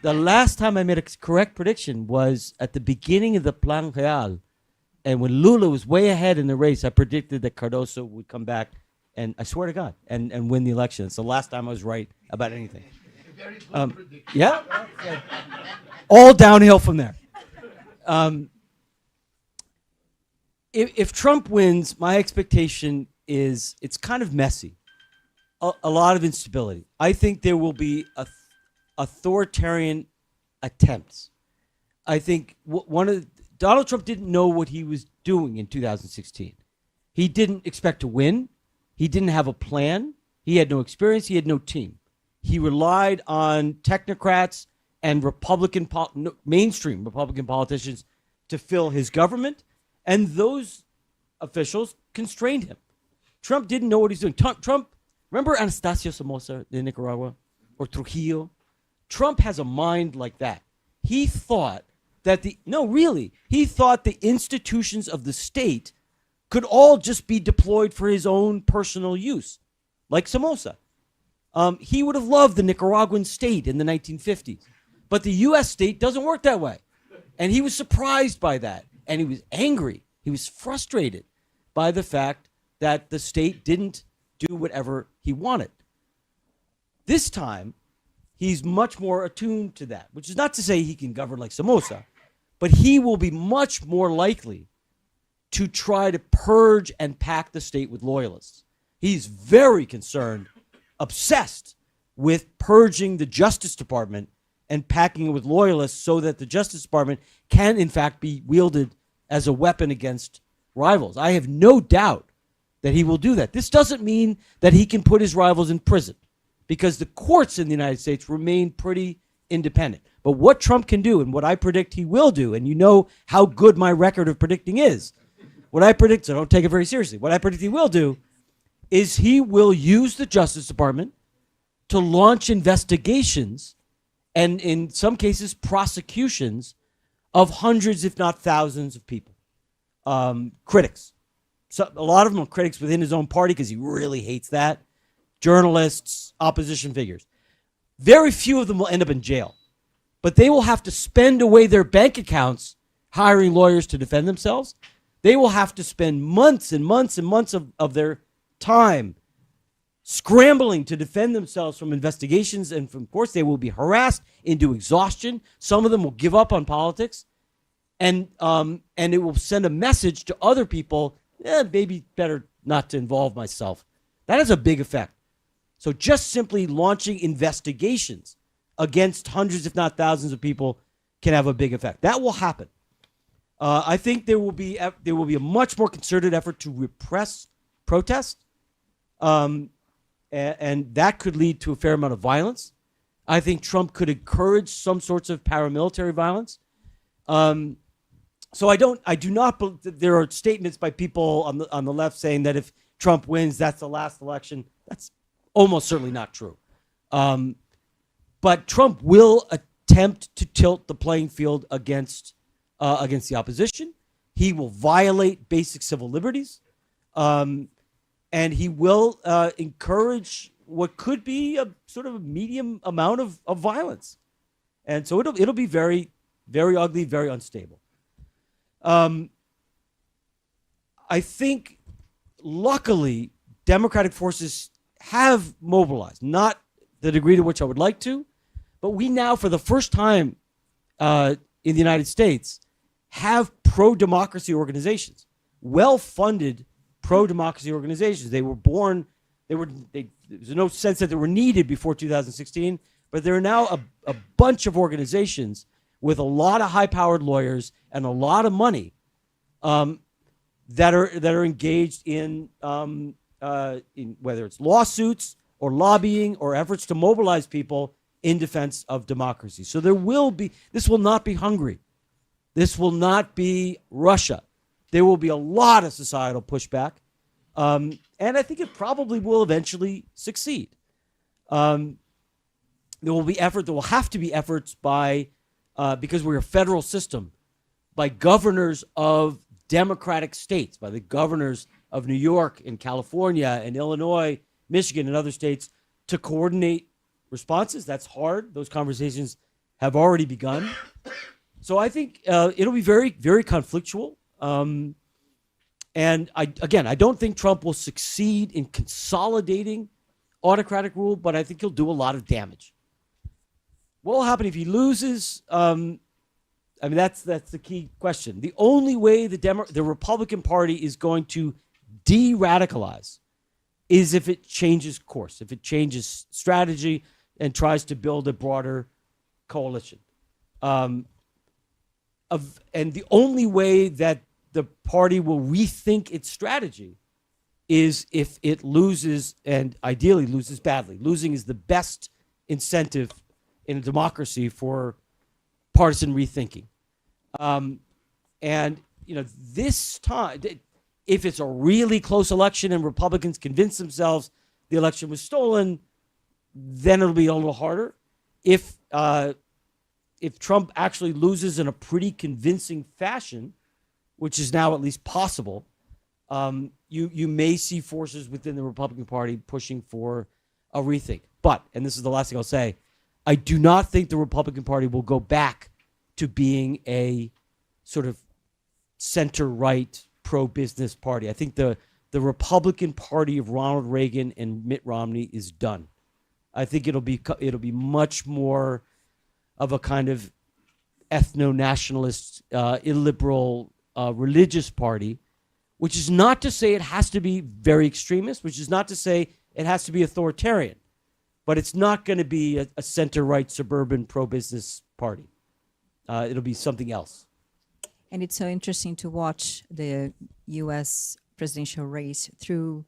the last time I made a correct prediction was at the beginning of the Plan Real. And when Lula was way ahead in the race, I predicted that Cardoso would come back, and I swear to God, and win the election. It's the last time I was right about anything. Yeah. All downhill from there. If Trump wins, my expectation is it's kind of messy. A lot of instability. I think there will be authoritarian attempts. I think Donald Trump didn't know what he was doing in 2016. He didn't expect to win. He didn't have a plan. He had no experience. He had no team. He relied on technocrats and mainstream Republican politicians to fill his government, and those officials constrained him. Trump didn't know what he's doing. Trump, remember Anastasio Somoza in Nicaragua or Trujillo? Trump has a mind like that. He thought that he thought the institutions of the state could all just be deployed for his own personal use, like Somoza. He would have loved the Nicaraguan state in the 1950s. But the U.S. state doesn't work that way. And he was surprised by that. And he was angry. He was frustrated by the fact that the state didn't do whatever he wanted. This time, he's much more attuned to that, which is not to say he can govern like Somoza, but he will be much more likely to try to purge and pack the state with loyalists. He's very concerned, obsessed with purging the Justice Department and packing it with loyalists so that the Justice Department can, in fact, be wielded as a weapon against rivals. I have no doubt that he will do that. This doesn't mean that he can put his rivals in prison, because the courts in the United States remain pretty independent. But what Trump can do, and what I predict he will do, and you know how good my record of predicting is, what I predict, so don't take it very seriously, what I predict he will do is he will use the Justice Department to launch investigations and, in some cases, prosecutions of hundreds, if not thousands, of people. Critics. So a lot of them are critics within his own party because he really hates that. Journalists, opposition figures. Very few of them will end up in jail. But they will have to spend away their bank accounts hiring lawyers to defend themselves. They will have to spend months and months and months of their time scrambling to defend themselves from investigations, and of course they will be harassed into exhaustion. Some of them will give up on politics, and it will send a message to other people, maybe better not to involve myself. That has a big effect. So just simply launching investigations against hundreds, if not thousands, of people can have a big effect. That will happen. I think there will be a much more concerted effort to repress protest. And that could lead to a fair amount of violence. I think Trump could encourage some sorts of paramilitary violence. So I do not believe there are statements by people on the left saying that if Trump wins, that's the last election. That's almost certainly not true. But Trump will attempt to tilt the playing field against the opposition. He will violate basic civil liberties. And he will encourage what could be a sort of a medium amount of violence. And so it'll be very, very ugly, very unstable. I think, luckily, Democratic forces have mobilized, not the degree to which I would like to, but we now, for the first time in the United States, have pro-democracy organizations, well-funded pro-democracy organizations. They were born, there's no sense that they were needed before 2016, but there are now a bunch of organizations with a lot of high-powered lawyers and a lot of money that are engaged in whether it's lawsuits or lobbying or efforts to mobilize people in defense of democracy. So this will not be Hungary. This will not be Russia. There will be a lot of societal pushback, and I think it probably will eventually succeed. There will have to be efforts by, because we're a federal system, by governors of democratic states, by the governors of New York and California and Illinois, Michigan, and other states to coordinate responses. That's hard. Those conversations have already begun. So I think it'll be very, very conflictual. And I don't think Trump will succeed in consolidating autocratic rule, but I think he'll do a lot of damage. What will happen if he loses? That's the key question. The only way the Republican Party is going to de-radicalize is if it changes course, if it changes strategy and tries to build a broader coalition. And the only way that the party will rethink its strategy is if it loses, and ideally loses badly. Losing is the best incentive in a democracy for partisan rethinking. This time, if it's a really close election and Republicans convince themselves the election was stolen, then it'll be a little harder. If Trump actually loses in a pretty convincing fashion, which is now at least possible, you may see forces within the Republican Party pushing for a rethink. But, and this is the last thing I'll say, I do not think the Republican Party will go back to being a sort of center-right, pro-business party. I think the Republican Party of Ronald Reagan and Mitt Romney is done. I think it'll be much more of a kind of ethno-nationalist, illiberal, religious party, which is not to say it has to be very extremist, which is not to say it has to be authoritarian, but it's not going to be a center-right, suburban, pro-business party. It'll be something else. And it's so interesting to watch the U.S. presidential race through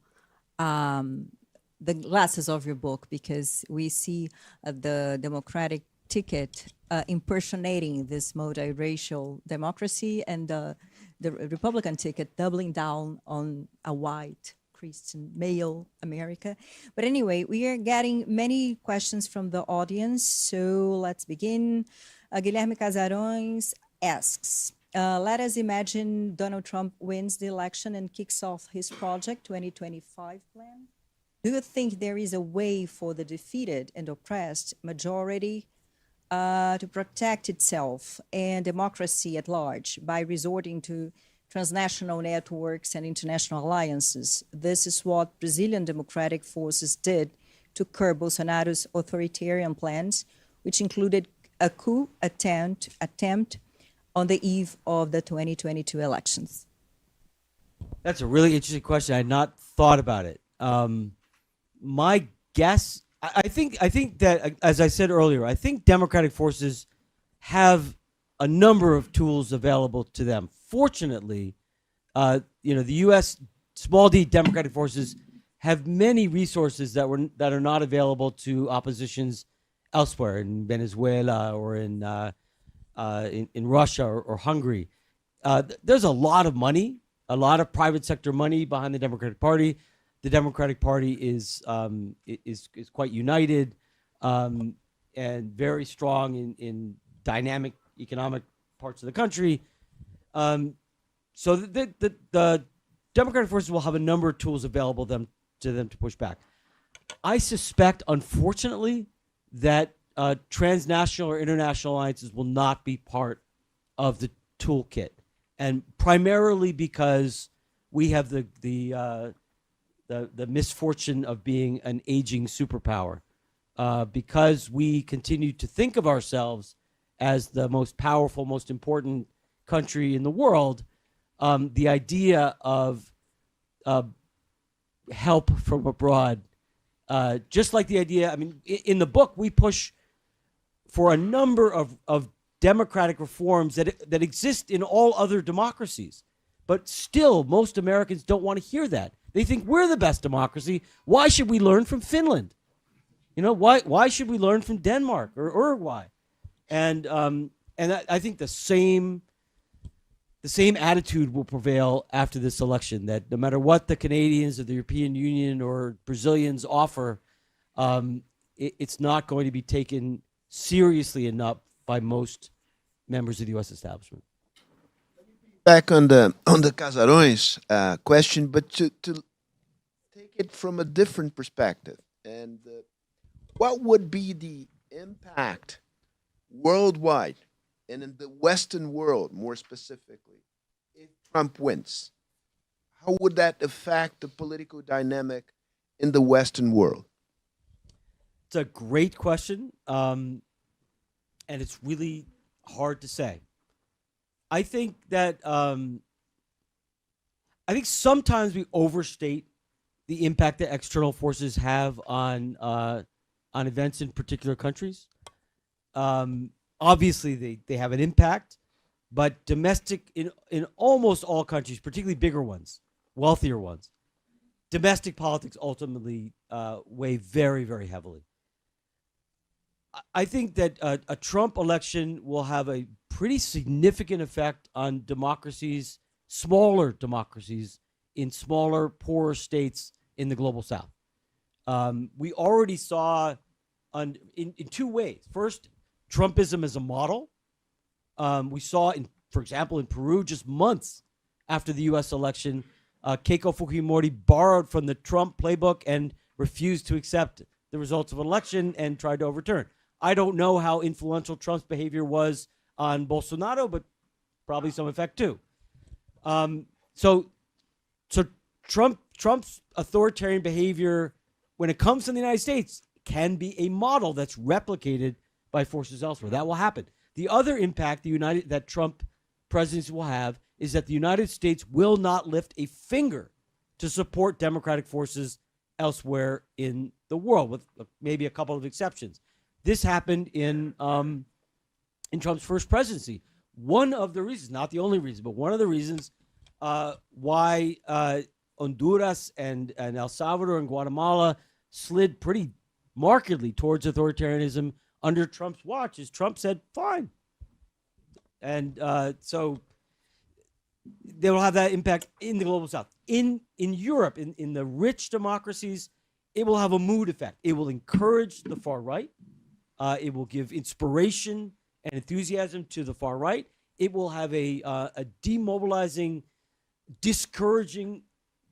the glasses of your book, because we see the Democratic ticket impersonating this multiracial democracy, and the Republican ticket doubling down on a white Christian male America. But anyway, we are getting many questions from the audience, so let's begin. Guilherme Casarões asks, let us imagine Donald Trump wins the election and kicks off his Project 2025 plan. Do you think there is a way for the defeated and oppressed majority to protect itself and democracy at large by resorting to transnational networks and international alliances? This is what Brazilian democratic forces did to curb Bolsonaro's authoritarian plans, which included a coup attempt on the eve of the 2022 elections. That's a really interesting question. I had not thought about it. My guess, I think that, as I said earlier, I think democratic forces have a number of tools available to them. Fortunately, the U.S. small d democratic forces have many resources that are not available to oppositions elsewhere, in Venezuela or in Russia or Hungary. There's a lot of money, a lot of private sector money behind the Democratic Party. The Democratic Party is quite united and very strong in dynamic economic parts of the country. So the Democratic forces will have a number of tools available to them to push back. I suspect, unfortunately, that transnational or international alliances will not be part of the toolkit, and primarily because we have the misfortune of being an aging superpower, because we continue to think of ourselves as the most powerful, most important country in the world. The idea of help from abroad, just like the idea, I mean, in the book, we push for a number of democratic reforms that exist in all other democracies. But still, most Americans don't want to hear that. They think we're the best democracy. Why should we learn from Finland? Why should we learn from Denmark or Uruguay? And I think the same attitude will prevail after this election, that no matter what the Canadians or the European Union or Brazilians offer, it's not going to be taken seriously enough by most members of the U.S. establishment. Back on the Casarões question, but to take it from a different perspective, and what would be the impact worldwide and in the Western world, more specifically, if Trump wins? How would that affect the political dynamic in the Western world? It's a great question, and it's really hard to say. I think that sometimes we overstate the impact that external forces have on events in particular countries. Obviously, they have an impact, but domestic in almost all countries, particularly bigger ones, wealthier ones, domestic politics ultimately weigh very, very heavily. I think that a Trump election will have a pretty significant effect on democracies, smaller democracies in smaller, poorer states in the global South. We already saw in two ways. First, Trumpism as a model. We saw, for example, in Peru, just months after the U.S. election, Keiko Fujimori borrowed from the Trump playbook and refused to accept the results of an election and tried to overturn. I don't know how influential Trump's behavior was on Bolsonaro, but probably some effect too. So Trump's authoritarian behavior, when it comes to the United States, can be a model that's replicated by forces elsewhere. That will happen. The other impact that Trump presidency will have is that the United States will not lift a finger to support democratic forces elsewhere in the world, with maybe a couple of exceptions. This happened in Trump's first presidency. One of the reasons, not the only reason, but one of the reasons why Honduras and El Salvador and Guatemala slid pretty markedly towards authoritarianism under Trump's watch is Trump said, fine. And so they will have that impact in the global south. In Europe, in the rich democracies, it will have a mood effect. It will encourage the far right. It will give inspiration and enthusiasm to the far right. It will have a demobilizing, discouraging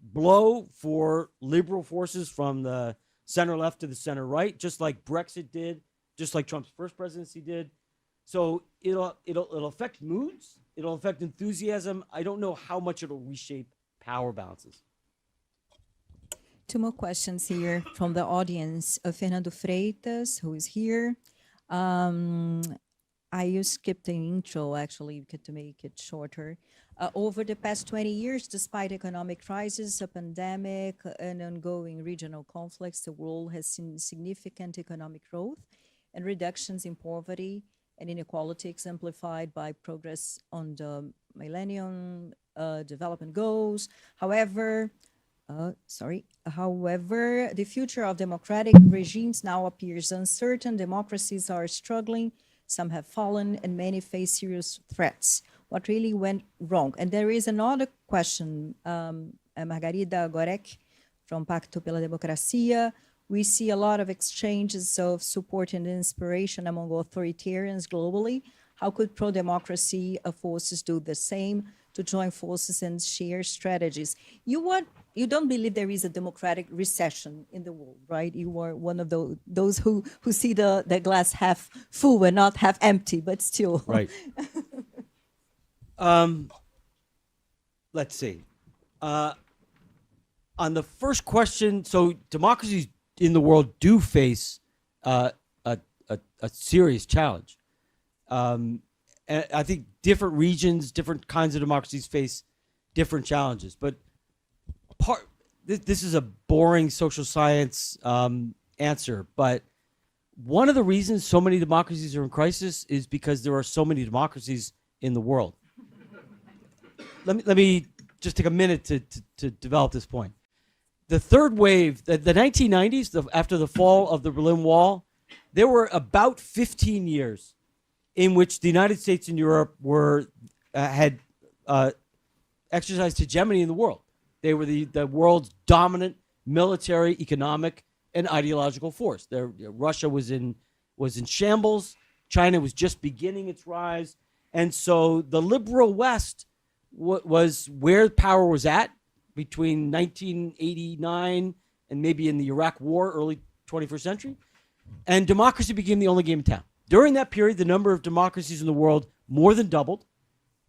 blow for liberal forces from the center left to the center right, just like Brexit did, just like Trump's first presidency did. So it'll affect moods. It'll affect enthusiasm. I don't know how much it'll reshape power balances. Two more questions here from the audience. Fernando Freitas, who is here. I skipped the intro, actually, to make it shorter. Over the past 20 years, despite economic crisis, a pandemic, and ongoing regional conflicts, the world has seen significant economic growth and reductions in poverty and inequality, exemplified by progress on the Millennium Development Goals. However, the future of democratic regimes now appears uncertain. Democracies are struggling, some have fallen, and many face serious threats. What really went wrong? And there is another question, Margarida Gorek from Pacto pela Democracia. We see a lot of exchanges of support and inspiration among authoritarians globally. How could pro-democracy forces do the same to join forces and share strategies? You don't believe there is a democratic recession in the world, right? You are one of those who see the glass half full and not half empty, but still. Right. Let's see. On the first question, so democracies in the world do face a serious challenge. And I think different regions, different kinds of democracies face different challenges. But this is a boring social science answer, but one of the reasons so many democracies are in crisis is because there are so many democracies in the world. Let me just take a minute to develop this point. The third wave, the 1990s, after the fall of the Berlin Wall, there were about 15 years in which the United States and Europe had exercised hegemony in the world. They were the world's dominant military, economic, and ideological force. Russia was in shambles. China was just beginning its rise. And so the liberal West was where power was at between 1989 and maybe in the Iraq War, early 21st century. And democracy became the only game in town. During that period, the number of democracies in the world more than doubled.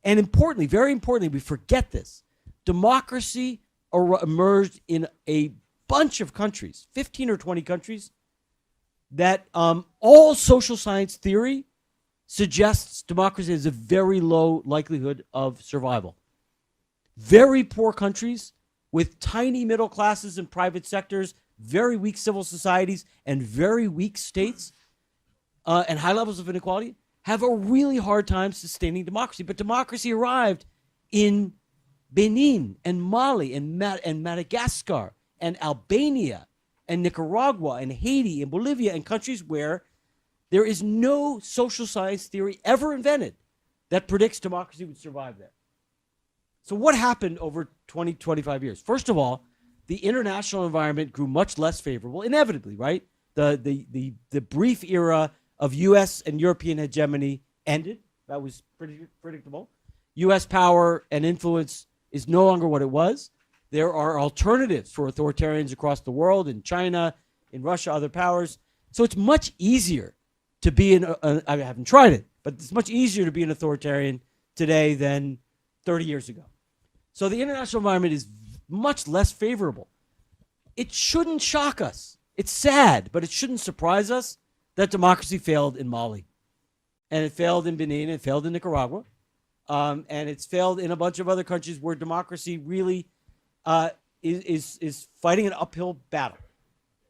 And importantly, very importantly, we forget this. Democracy emerged in a bunch of countries, 15 or 20 countries, that all social science theory suggests democracy has a very low likelihood of survival. Very poor countries with tiny middle classes and private sectors, very weak civil societies, and very weak states, and high levels of inequality, have a really hard time sustaining democracy. But democracy arrived in Benin and Mali and Madagascar and Albania and Nicaragua and Haiti and Bolivia and countries where there is no social science theory ever invented that predicts democracy would survive there. So what happened over 20, 25 years? First of all, the international environment grew much less favorable, inevitably, right? The brief era of U.S. and European hegemony ended. That was pretty predictable. U.S. power and influence is no longer what it was. There are alternatives for authoritarians across the world, in China, in Russia, other powers. So it's much easier to be I haven't tried it, but it's much easier to be an authoritarian today than 30 years ago. So the international environment is much less favorable. It shouldn't shock us. It's sad, but it shouldn't surprise us that democracy failed in Mali. And it failed in Benin, it failed in Nicaragua, and it's failed in a bunch of other countries where democracy really is fighting an uphill battle.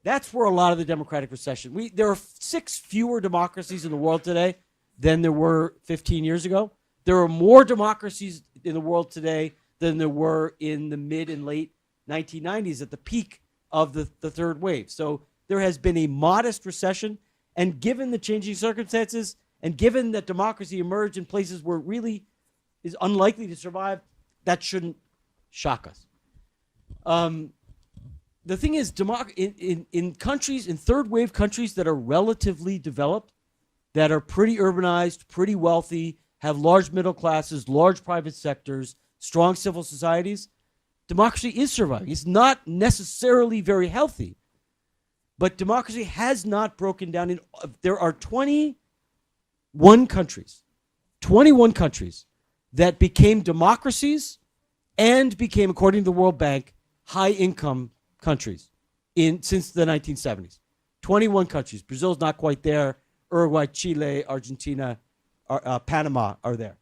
That's where a lot of the democratic recession. There are 6 fewer democracies in the world today than there were 15 years ago. There are more democracies in the world today than there were in the mid and late 1990s at the peak of the third wave. So there has been a modest recession, and given the changing circumstances, and given that democracy emerged in places where it really is unlikely to survive, that shouldn't shock us. The thing is, in countries, in third wave countries that are relatively developed, that are pretty urbanized, pretty wealthy, have large middle classes, large private sectors, strong civil societies, democracy is surviving. It's not necessarily very healthy, but democracy has not broken down. There are 21 countries that became democracies and became, according to the World Bank, high-income countries since the 1970s. 21 countries. Brazil's not quite there. Uruguay, Chile, Argentina, Panama are there.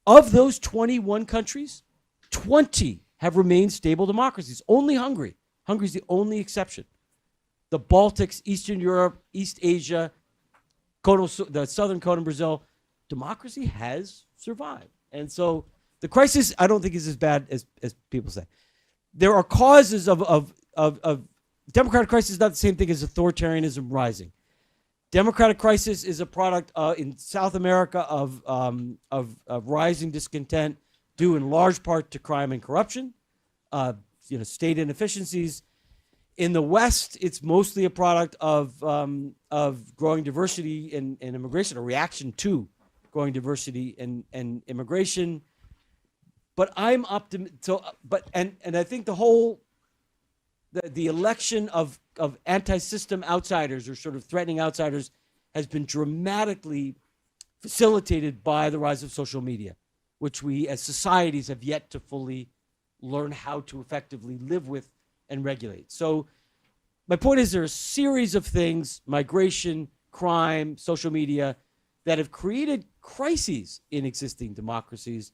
Of those 21 countries, 20 have remained stable democracies. Only Hungary. Hungary's the only exception. The Baltics, Eastern Europe, East Asia, the southern cone in Brazil, democracy has survived. And so the crisis, I don't think, is as bad as people say. There are causes of democratic crisis is not the same thing as authoritarianism rising. Democratic crisis is a product in South America of rising discontent, due in large part to crime and corruption, state inefficiencies. In the West, it's mostly a product of growing diversity and immigration, a reaction to growing diversity and immigration. But I'm optimistic. And I think the election of anti-system outsiders or sort of threatening outsiders has been dramatically facilitated by the rise of social media, which we as societies have yet to fully learn how to effectively live with and regulate. So my point is there are a series of things, migration, crime, social media, that have created crises in existing democracies.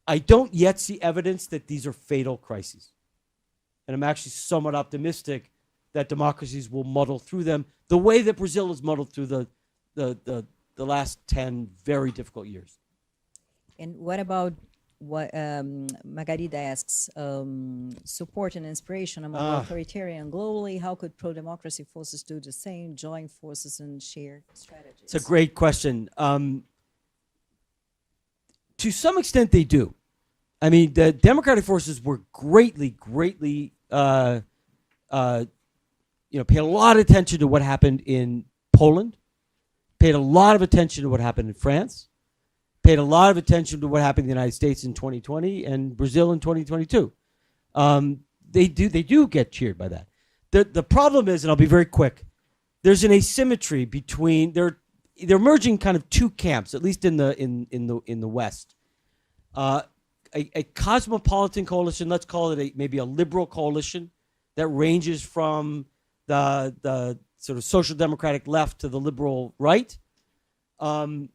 I don't yet see evidence that these are fatal crises. And I'm actually somewhat optimistic that democracies will muddle through them the way that Brazil has muddled through the last 10 very difficult years. And what about what Margarida asks, support and inspiration among authoritarian globally? How could pro-democracy forces do the same, join forces and share strategies? It's a great question. To some extent, they do. I mean, the democratic forces were greatly paid a lot of attention to what happened in Poland, paid a lot of attention to what happened in France, paid a lot of attention to what happened in the United States in 2020 and Brazil in 2022. They do get cheered by that. The problem is, and I'll be very quick, there's an asymmetry between they're merging kind of two camps, at least in the West. A cosmopolitan coalition, let's call it maybe a liberal coalition that ranges from the sort of social democratic left to the liberal right, and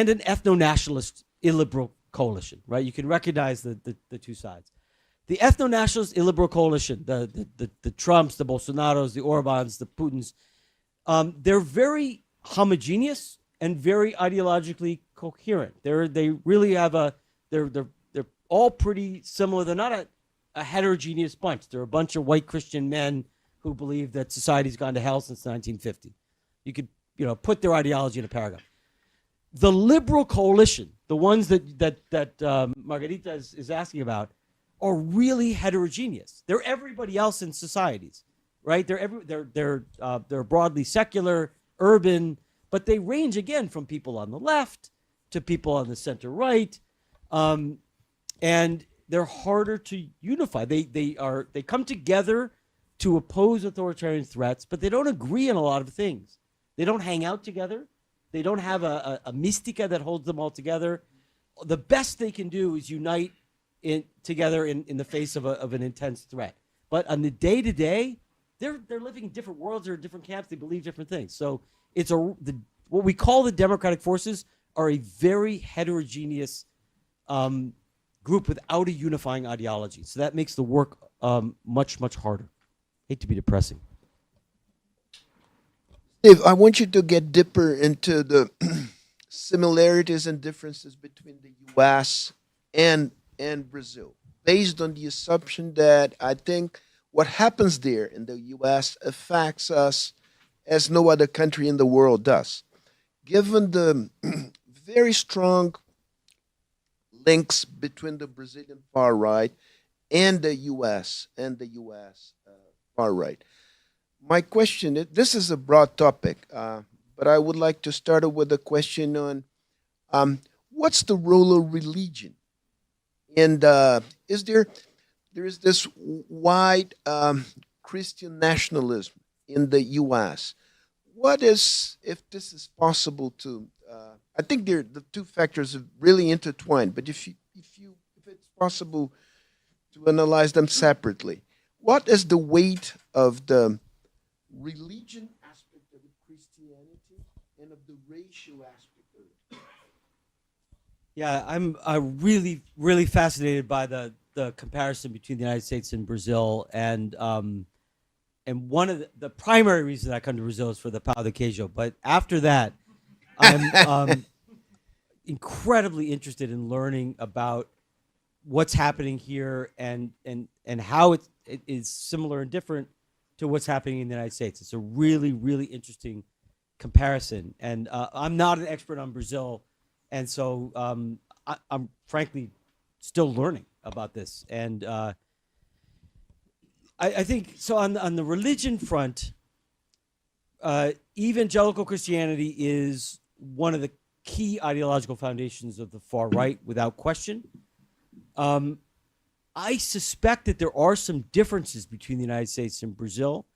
an ethno-nationalist illiberal coalition, right? You can recognize the two sides. The ethno-nationalist illiberal coalition, the Trumps, the Bolsonaros, the Orbans, the Putins, they're very homogeneous and very ideologically coherent. They really have they're all pretty similar. They're not a heterogeneous bunch. They're a bunch of white Christian men who believe that society's gone to hell since 1950. You could put their ideology in a paragraph. The liberal coalition, the ones that Margarita is asking about, are really heterogeneous. They're everybody else in societies, right? They're broadly secular, urban, but they range again from people on the left to people on the center right, and they're harder to unify. They come together to oppose authoritarian threats, but they don't agree on a lot of things. They don't hang out together. They don't have a mystica that holds them all together. The best they can do is unite together in the face of an intense threat. But on the day-to-day, they're living in different worlds. They're in different camps. They believe different things. So it's what we call the democratic forces are a very heterogeneous group without a unifying ideology. So that makes the work much, much harder. Hate to be depressing. Steve, I want you to get deeper into the similarities and differences between the U.S. and Brazil, based on the assumption that I think what happens there in the U.S. affects us as no other country in the world does. Given the very strong links between the Brazilian far right and the U.S. Far right. My question, this is a broad topic, but I would like to start with a question on what's the role of religion? And there is this wide Christian nationalism in the U.S. What is, if this is possible to, I think the two factors are really intertwined, but if it's possible to analyze them separately, what is the weight of the religion aspect of Christianity and of the racial aspect of it? Yeah, I'm really, really fascinated by the comparison between the United States and Brazil, and one of the primary reasons I come to Brazil is for the pão de queijo. But after that, I'm incredibly interested in learning about what's happening here and how it is similar and different to what's happening in the United States. It's a really, really interesting comparison. And I'm not an expert on Brazil, and so I'm frankly still learning about this. And I think, so on the religion front, evangelical Christianity is one of the key ideological foundations of the far right, without question. I suspect that there are some differences between the United States and Brazil.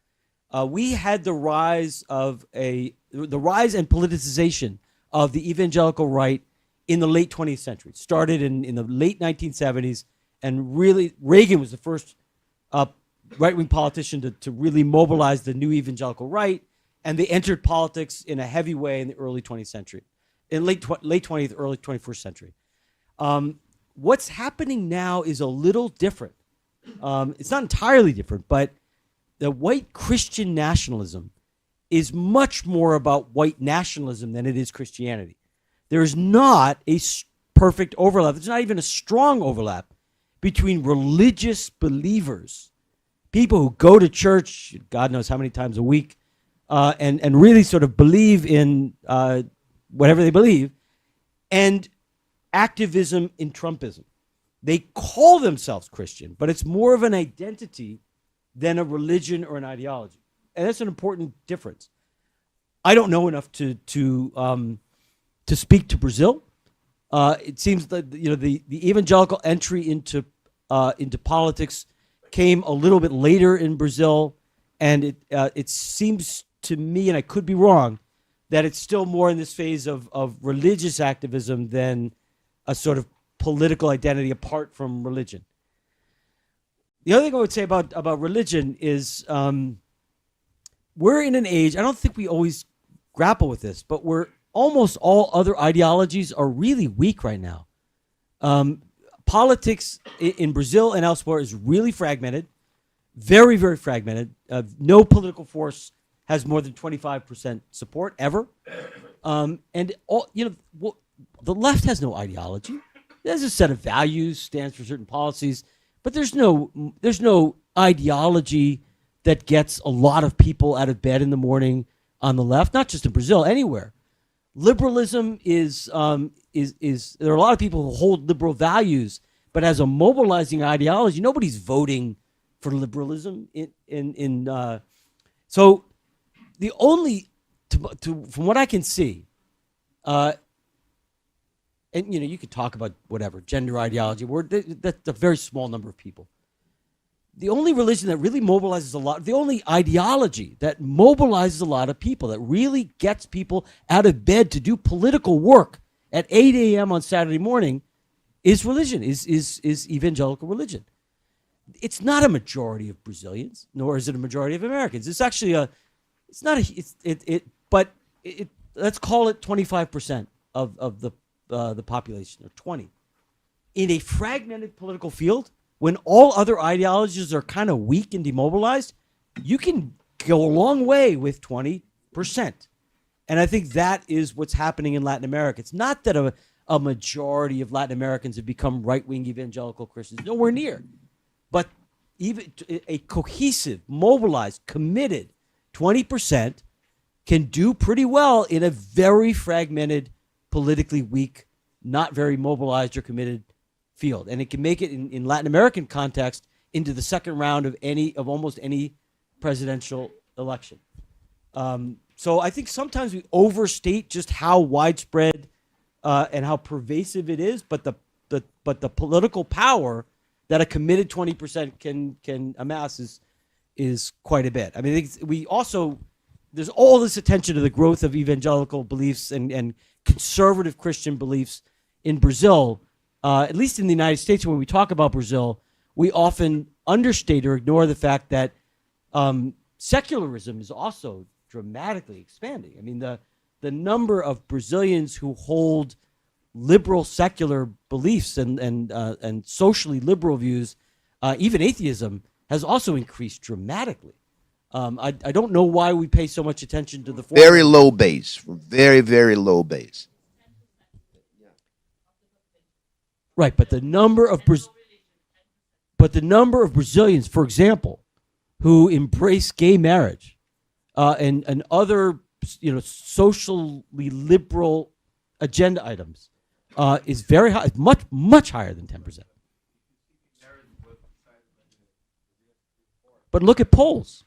We had the rise and politicization of the evangelical right in the late 20th century. It started in the late 1970s, and really Reagan was the first right-wing politician to really mobilize the new evangelical right, and they entered politics in a heavy way in the early 20th century, in late 20th, early 21st century. What's happening now is a little different. It's not entirely different, but the white Christian nationalism is much more about white nationalism than it is Christianity. There's not a perfect overlap. There's not even a strong overlap between religious believers, people who go to church, God knows how many times a week, and really sort of believe in whatever they believe, and activism in Trumpism. They call themselves Christian, but it's more of an identity than a religion or an ideology, and that's an important difference. I don't know enough to speak to Brazil. It seems that the evangelical entry into politics came a little bit later in Brazil, and it seems to me, and I could be wrong, that it's still more in this phase of religious activism than a sort of political identity apart from religion. The other thing I would say about religion is we're in an age, I don't think we always grapple with this, but we're almost all other ideologies are really weak right now. Politics in Brazil and elsewhere is really fragmented, very, very fragmented. No political force has more than 25% support ever. And the left has no ideology. There's a set of values, stands for certain policies, but there's no ideology that gets a lot of people out of bed in the morning on the left, not just in Brazil, anywhere. Liberalism is there are a lot of people who hold liberal values, but as a mobilizing ideology, nobody's voting for liberalism. So the only, from what I can see, and you could talk about whatever gender ideology. That's a very small number of people. the only religion that really mobilizes a lot, the only ideology that mobilizes a lot of people, that really gets people out of bed to do political work at 8 a.m. on Saturday morning is religion, is evangelical religion. It's not a majority of Brazilians, nor is it a majority of Americans. It's actually let's call it 25% of the population, or 20. In a fragmented political field, when all other ideologies are kind of weak and demobilized, you can go a long way with 20%. And I think that is what's happening in Latin America. It's not that a majority of Latin Americans have become right-wing evangelical Christians, nowhere near. But even a cohesive, mobilized, committed 20% can do pretty well in a very fragmented, politically weak, not very mobilized or committed field. And it can make it in Latin American context into the second round of almost any presidential election. So I think sometimes we overstate just how widespread and how pervasive it is, but the political power that a committed 20% can amass is quite a bit. I mean, I think there's all this attention to the growth of evangelical beliefs and conservative Christian beliefs in Brazil. At least in the United States, when we talk about Brazil, we often understate or ignore the fact that secularism is also dramatically expanding. I mean, the number of Brazilians who hold liberal secular beliefs and socially liberal views, even atheism, has also increased dramatically. I don't know why we pay so much attention to the former. Very low base, very, very low base. Right, but the number of Brazilians, for example, who embrace gay marriage and other socially liberal agenda items is very high, much higher than 10%. But look at polls.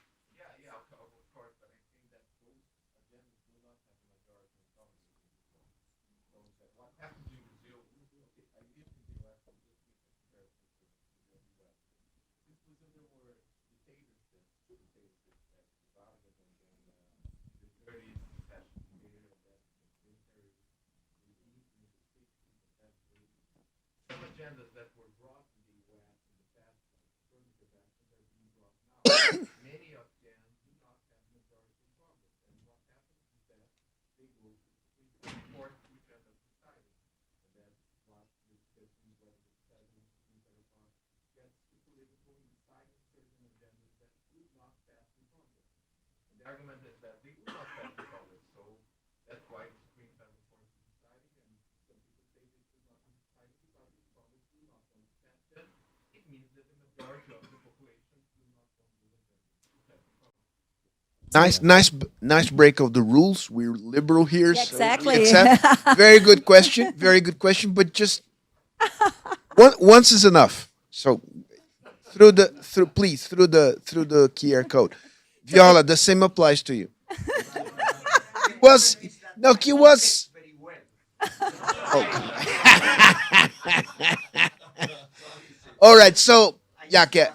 Nice break of the rules. We're liberal here. Yeah, so exactly. we accept. Very good question. Very good question. But just once is enough. So through the QR code. Viola, the same applies to you. He was. Oh. All right. So ya que.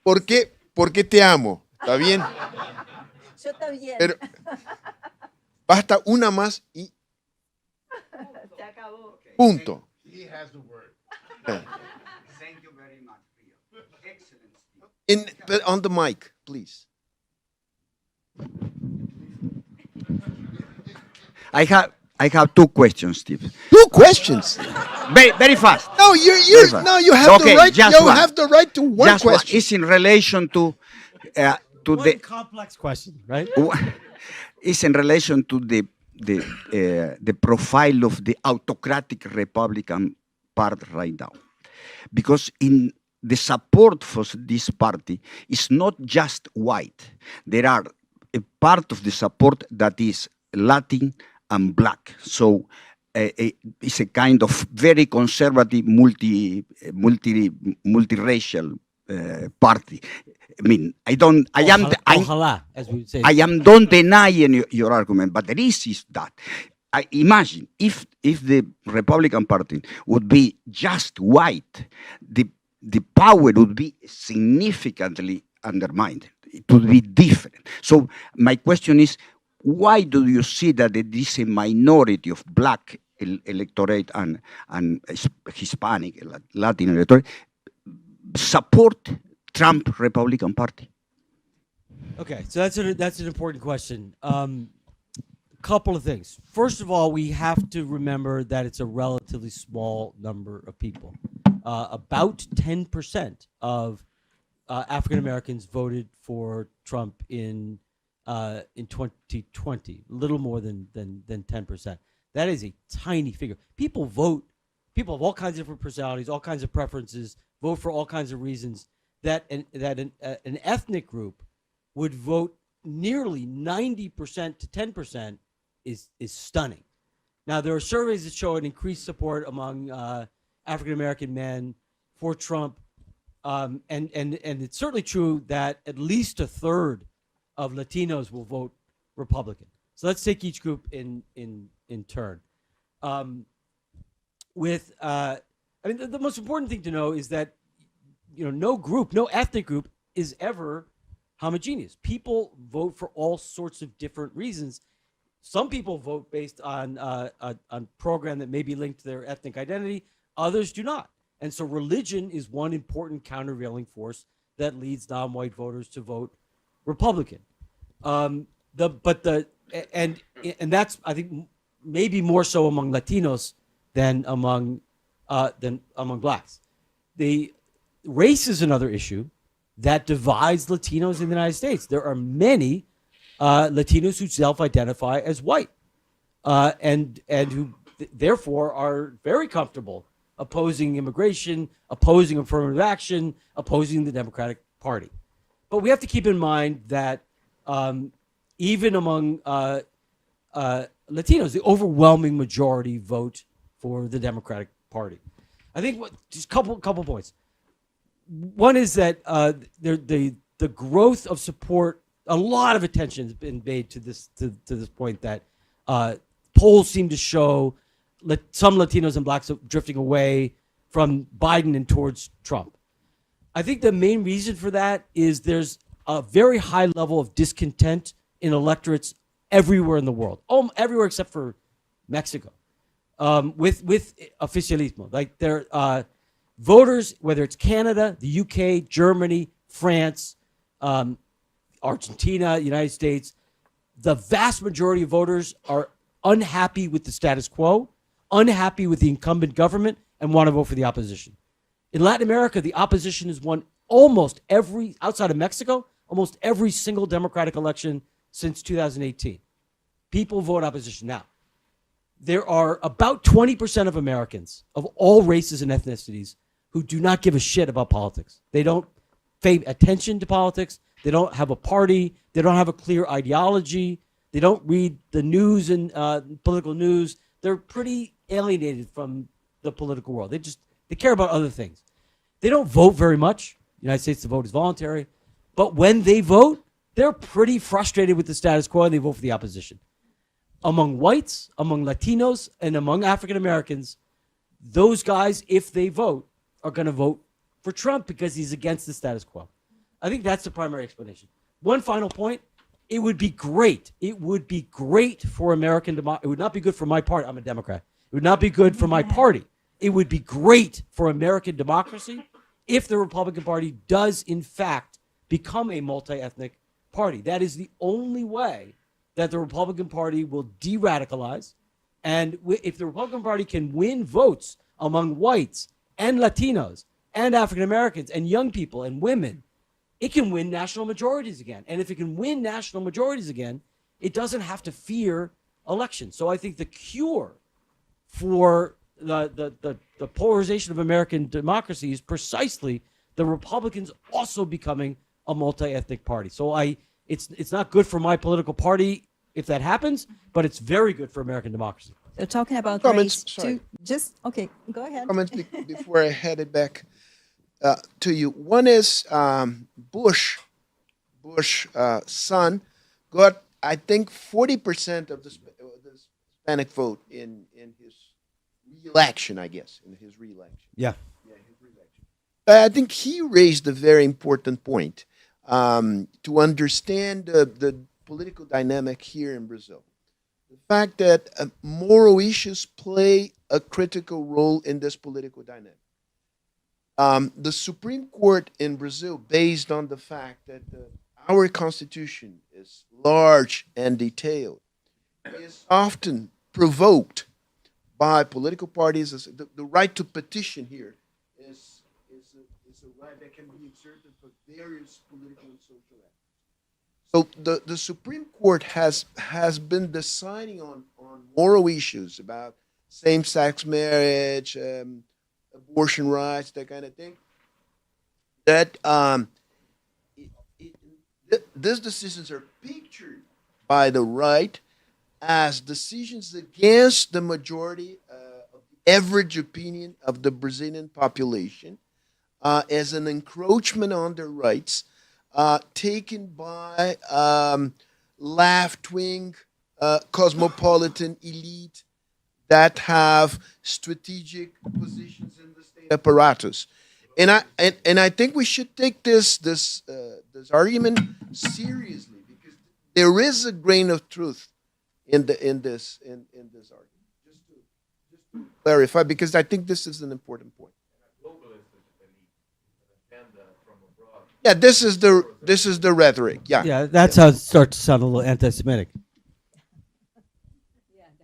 ¿Por qué te amo? ¿Está bien? Yo también. Pero basta una más y Se acabó. punto. He has the word. Thank you very much, Rio. Excellent. On the mic, please. I have two questions, Steve. 2 questions. Very fast. No, Very fast. no. You have Okay, the right. just You one. have the right to one Just one. question. It's in relation to One complex question, right? It's in relation to the profile of the autocratic Republican part right now, because in the support for this party is not just white. There are a part of the support that is Latin and black. So it's a kind of very conservative, multiracial party. I mean, Ojalá, as we would say. I am don't denying your argument, but there is that. I imagine if the Republican Party would be just white, the the power would be significantly undermined. It would be different. So my question is, why do you see that there is a minority of black electorate and Hispanic, Latin electorate support Trump Republican Party? Okay, so that's an important question. Couple of things. First of all, we have to remember that it's a relatively small number of people. About 10% of African Americans voted for Trump in 2020. A little more than 10%. That is a tiny figure. People vote. People of all kinds of different personalities, all kinds of preferences, vote for all kinds of reasons. That an ethnic group would vote nearly 90% to 10% is stunning. Now, there are surveys that show an increased support among African American men for Trump, and it's certainly true that at least a third of Latinos will vote Republican. So let's take each group in turn. I mean, the most important thing to know is that no ethnic group is ever homogeneous. People vote for all sorts of different reasons. Some people vote based on a program that may be linked to their ethnic identity. Others do not. And so religion is one important countervailing force that leads non-white voters to vote Republican. And that's, I think, maybe more so among Latinos than among blacks. The race is another issue that divides Latinos in the United States. There are many Latinos who self-identify as white, and who therefore are very comfortable opposing immigration, opposing affirmative action, opposing the Democratic Party. But we have to keep in mind that even among Latinos, the overwhelming majority vote for the Democratic Party. I think just couple points. One is that the growth of support. A lot of attention has been made to this point that polls seem to show some Latinos and blacks are drifting away from Biden and towards Trump. I think the main reason for that is there's a very high level of discontent in electorates everywhere in the world, everywhere except for Mexico, with oficialismo. Like voters, whether it's Canada, the UK, Germany, France, Argentina, United States, the vast majority of voters are unhappy with the status quo, unhappy with the incumbent government, and want to vote for the opposition. In Latin America, the opposition has won outside of Mexico, almost every single Democratic election since 2018. People vote opposition. Now, there are about 20% of Americans of all races and ethnicities who do not give a shit about politics. They don't pay attention to politics. They don't have a party. They don't have a clear ideology. They don't read the news and political news. They're pretty alienated from the political world. They care about other things. They don't vote very much. The United States, the vote is voluntary. But when they vote, they're pretty frustrated with the status quo and they vote for the opposition. Among whites, among Latinos, and among African Americans, those guys, if they vote, are going to vote for Trump because he's against the status quo. I think that's the primary explanation. One final point. It would be great. It would be great for American democracy. It would not be good for my party. I'm a Democrat. It would not be good for my party. It would be great for American democracy if the Republican Party does, in fact, become a multi-ethnic party. That is the only way that the Republican Party will de-radicalize. And if the Republican Party can win votes among whites and Latinos and African Americans and young people and women, it can win national majorities again. And if it can win national majorities again, it doesn't have to fear elections. So I think the cure for the polarization of American democracy is precisely the Republicans also becoming a multi-ethnic party. So it's not good for my political party if that happens, but it's very good for American democracy. So talking about Comments, race, sorry. okay, go ahead. Comments before I head it back to you. One is Bush's son got, I think, 40% of the Hispanic vote in his re-election, I guess, in his re-election. Yeah. Yeah, his re-election. I think he raised a very important point to understand the political dynamic here in Brazil. The fact that moral issues play a critical role in this political dynamic. The Supreme Court in Brazil, based on the fact that our Constitution is large and detailed, is often provoked by political parties. The right to petition here is a right that can be exerted for various political and social actors. So the Supreme Court has been deciding on moral issues about same-sex marriage, abortion rights, that kind of thing. That these decisions are pictured by the right as decisions against the majority of the average opinion of the Brazilian population, as an encroachment on their rights, taken by left-wing cosmopolitan elite that have strategic positions in the state apparatus. And I think we should take this argument seriously, because there is a grain of truth in this argument. Just to clarify, because I think this is an important point. Yeah, this is the rhetoric. Yeah. Yeah, that's how it starts to sound a little anti-Semitic.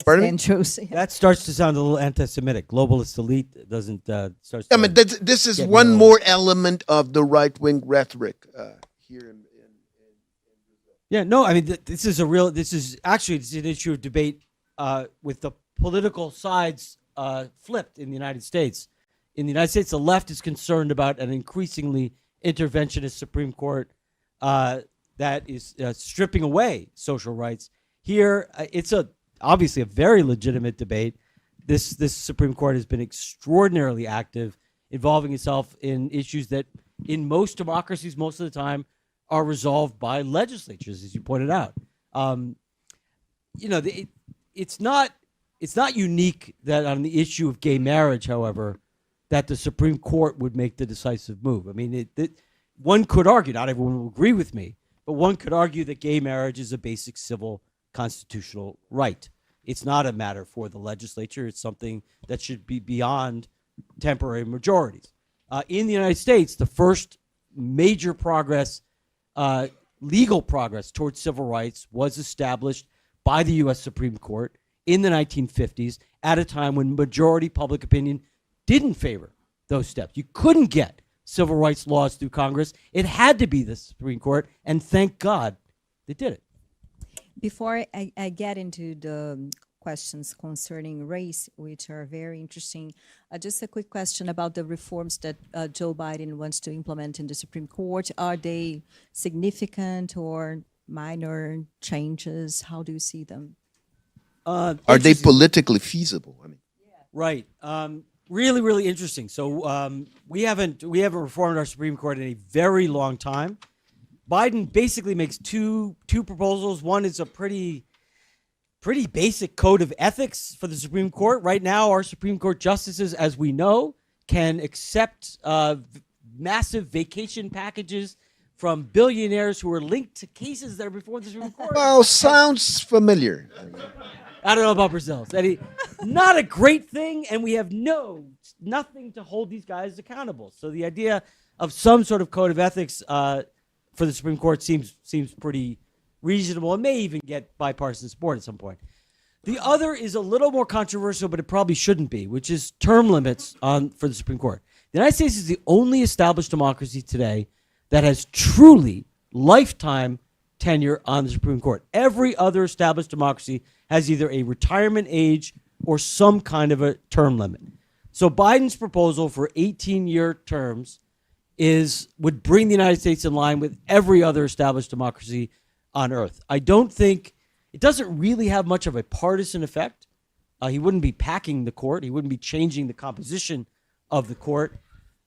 Pardon me? Intros. That starts to sound a little anti-Semitic. Globalist elite doesn't start. I mean, this is Get one more- more element of the right-wing rhetoric here in Brazil. Yeah, no, I mean, this is it's an issue of debate with the political sides flipped in the United States. In the United States, the left is concerned about an increasingly interventionist Supreme Court that is stripping away social rights. Here, it's obviously a very legitimate debate. This Supreme Court has been extraordinarily active, involving itself in issues that in most democracies, most of the time, are resolved by legislatures, as you pointed out. It's not unique that on the issue of gay marriage, however, that the Supreme Court would make the decisive move. I mean, one could argue, not everyone will agree with me, but one could argue that gay marriage is a basic civil constitutional right. It's not a matter for the legislature. It's something that should be beyond temporary majorities. In the United States, the first major progress, legal progress towards civil rights, was established by the U.S. Supreme Court in the 1950s at a time when majority public opinion didn't favor those steps. You couldn't get civil rights laws through Congress. It had to be the Supreme Court, and thank God they did it. Before I get into the questions concerning race, which are very interesting, just a quick question about the reforms that Joe Biden wants to implement in the Supreme Court. Are they significant or minor changes? How do you see them? Are they politically feasible? I mean, Right. Really, really interesting. So we haven't reformed our Supreme Court in a very long time. Biden basically makes two proposals. One is a pretty basic code of ethics for the Supreme Court. Right now, our Supreme Court justices, as we know, can accept massive vacation packages from billionaires who are linked to cases that are before the Supreme Court. well, sounds familiar. I don't know about Brazil. Not a great thing, and we have nothing to hold these guys accountable. So the idea of some sort of code of ethics for the Supreme Court seems pretty reasonable, and may even get bipartisan support at some point. The other is a little more controversial, but it probably shouldn't be, which is term limits for the Supreme Court. The United States is the only established democracy today that has truly lifetime tenure on the Supreme Court. Every other established democracy has either a retirement age or some kind of a term limit. So Biden's proposal for 18-year terms would bring the United States in line with every other established democracy on earth. I don't think it doesn't really have much of a partisan effect. He wouldn't be packing the court. He wouldn't be changing the composition of the court.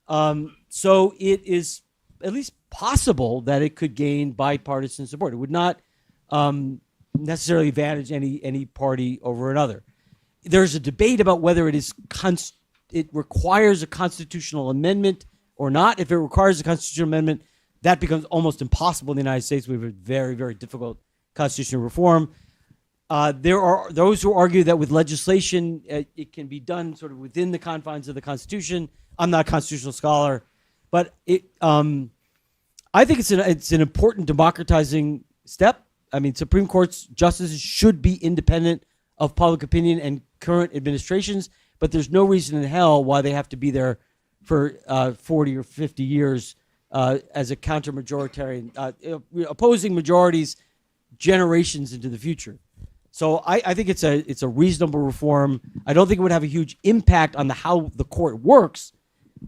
So it is at least possible that it could gain bipartisan support. It would not necessarily advantage any party over another. There's a debate about whether it requires a constitutional amendment or not. If it requires a constitutional amendment, that becomes almost impossible in the United States. We have a very, very difficult constitutional reform. There are those who argue that with legislation, it can be done sort of within the confines of the Constitution. I'm not a constitutional scholar, but I think it's an important democratizing step. I mean, Supreme Court's justices should be independent of public opinion and current administrations, but there's no reason in hell why they have to be there for 40 or 50 years as a counter-majoritarian, opposing majorities generations into the future. So I think it's a reasonable reform. I don't think it would have a huge impact on how the court works,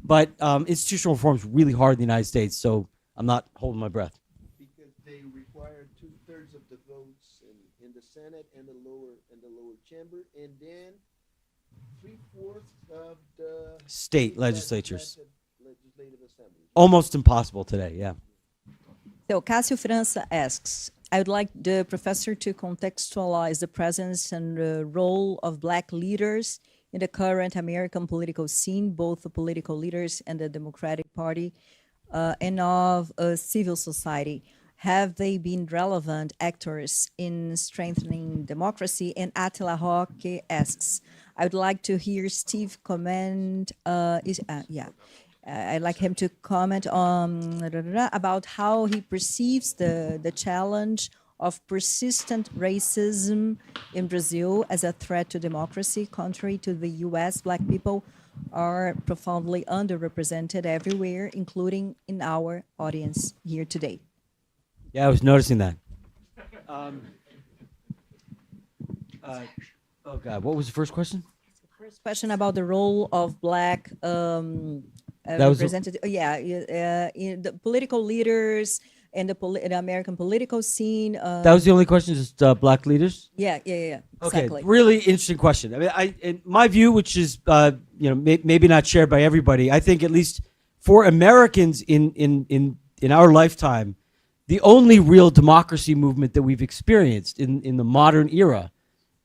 but institutional reform is really hard in the United States, so I'm not holding my breath. Because they require 2/3 of the votes in the Senate and the lower chamber, and then 3/4 of the State legislatures. Legislative assembly. Almost impossible today, yeah. So Cássio França asks, I would like the professor to contextualize the presence and the role of Black leaders in the current American political scene, both the political leaders and the Democratic Party, and of civil society. Have they been relevant actors in strengthening democracy? And Attila Roque asks, I would like to hear Steve comment, I'd like him to comment on about how he perceives the challenge of persistent racism in Brazil as a threat to democracy. Contrary to the US, Black people are profoundly underrepresented everywhere, including in our audience here today. Yeah, I was noticing that. Oh God, what was the first question? First question about the role of Black representative. In the political leaders and the American political scene. That was the only question, just Black leaders? Yeah. Okay, Exactly. really interesting question. I mean, in my view, which is maybe not shared by everybody, I think at least for Americans in our lifetime, the only real democracy movement that we've experienced in the modern era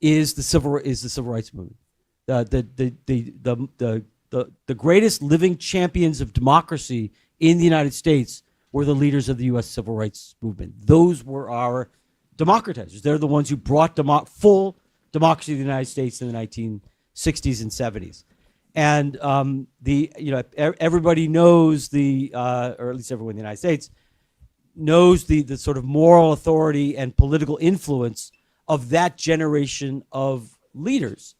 is the civil rights movement. The greatest living champions of democracy in the United States were the leaders of the U.S. civil rights movement. Those were our democratizers. They're the ones who brought full democracy to the United States in the 1960s and 70s. And everybody knows or at least everyone in the United States knows the sort of moral authority and political influence of that generation of leaders.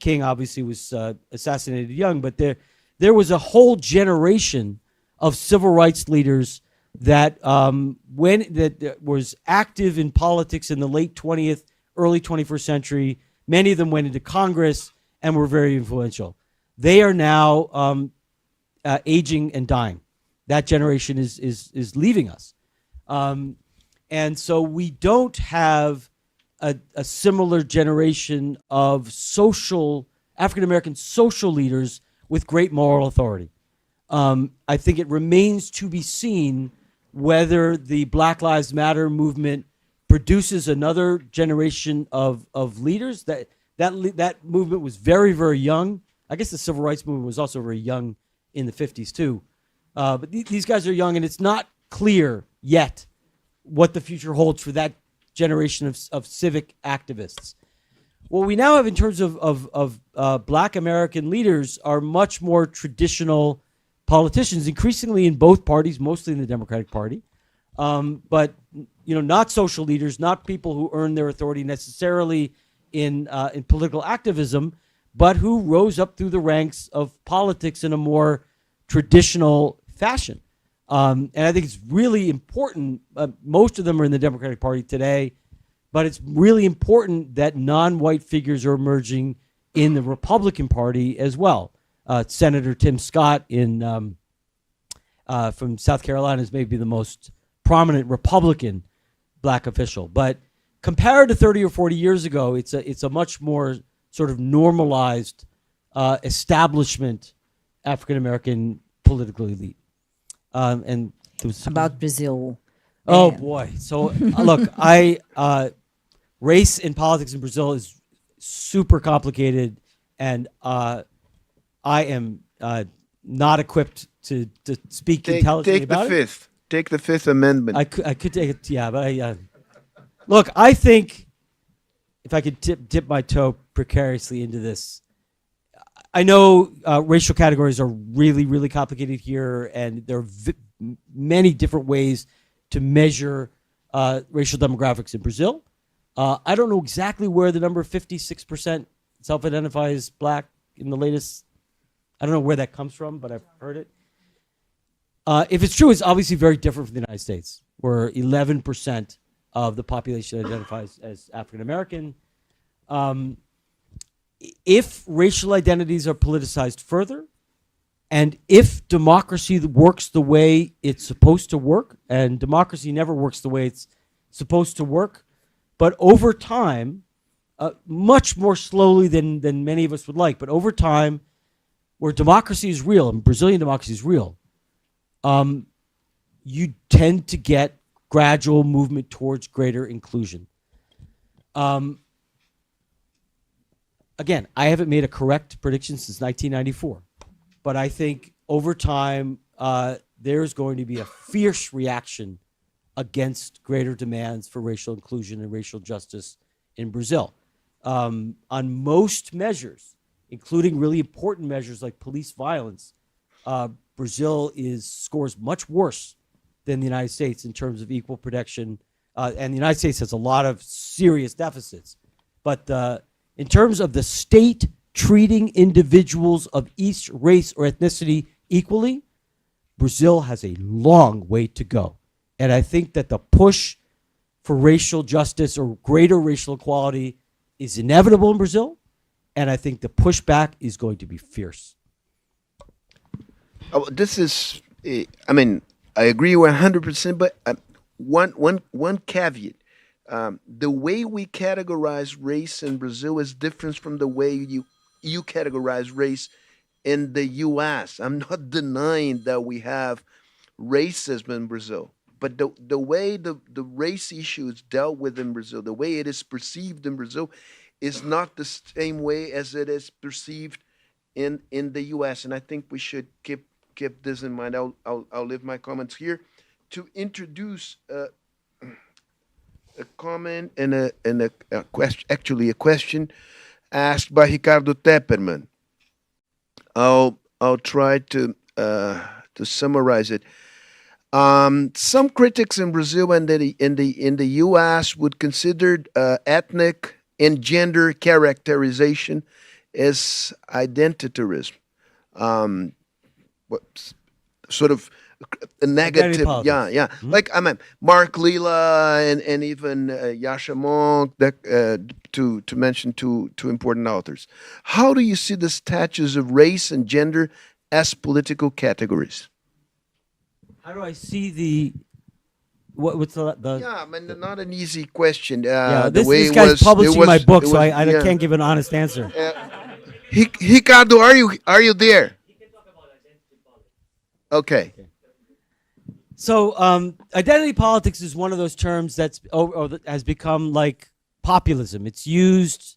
King obviously was assassinated young, but there was a whole generation of civil rights leaders that was active in politics in the late 20th, early 21st century. Many of them went into Congress and were very influential. They are now aging and dying. That generation is leaving us. And so we don't have a similar generation of African-American social leaders with great moral authority. I think it remains to be seen whether the Black Lives Matter movement produces another generation of leaders. That movement was very, very young. I guess the civil rights movement was also very young in the 50s too. But these guys are young, and it's not clear yet what the future holds for that generation of civic activists. What we now have in terms of Black American leaders are much more traditional politicians, increasingly in both parties, mostly in the Democratic Party, but not social leaders, not people who earn their authority necessarily in political activism, but who rose up through the ranks of politics in a more traditional fashion. And I think it's really important. Most of them are in the Democratic Party today, but it's really important that non-white figures are emerging in the Republican Party as well. Senator Tim Scott from South Carolina is maybe the most prominent Republican Black official. But compared to 30 or 40 years ago, it's a much more sort of normalized establishment African-American political elite. And about Brazil. Oh boy! So look, race in politics in Brazil is super complicated, and I am not equipped to speak intelligently about it. Take the Fifth Amendment. I could take it, yeah, but look, I think if I could dip my toe precariously into this, I know racial categories are really, really complicated here, and there are many different ways to measure racial demographics in Brazil. I don't know exactly where the number 56% self-identifies black in the latest. I don't know where that comes from, but I've heard it. If it's true, it's obviously very different from the United States, where 11% of the population identifies as African American. If racial identities are politicized further, and if democracy works the way it's supposed to work, and democracy never works the way it's supposed to work, but over time, much more slowly than many of us would like, but over time, where democracy is real, and Brazilian democracy is real, you tend to get gradual movement towards greater inclusion. Again, I haven't made a correct prediction since 1994, but I think over time, there's going to be a fierce reaction against greater demands for racial inclusion and racial justice in Brazil. On most measures, including really important measures like police violence, Brazil scores much worse than the United States in terms of equal protection. And the United States has a lot of serious deficits. But in terms of the state treating individuals of each race or ethnicity equally, Brazil has a long way to go. And I think that the push for racial justice or greater racial equality is inevitable in Brazil. And I think the pushback is going to be fierce. This is, I mean, I agree 100%, but one caveat. The way we categorize race in Brazil is different from the way you categorize race in the U.S. I'm not denying that we have racism in Brazil, but the way the race issue is dealt with in Brazil, the way it is perceived in Brazil, is not the same way as it is perceived in the U.S. And I think we should keep this in mind. I'll leave my comments here to introduce a comment and a question, actually a question asked by Ricardo Tepperman. I'll try to summarize it. Some critics in Brazil and in the U.S. would consider ethnic and gender characterization as identitarism. Sort of a negative, yeah. Mm-hmm. Like I mean, Mark Lila and even Yasha Monk, to mention two important authors. How do you see the status of race and gender as political categories? How do I see what's the? Yeah, I mean, not an easy question. This guy's publishing my book, so I can't give an honest answer. Ricardo, are you there? Okay. So identity politics is one of those terms that has become like populism. It's used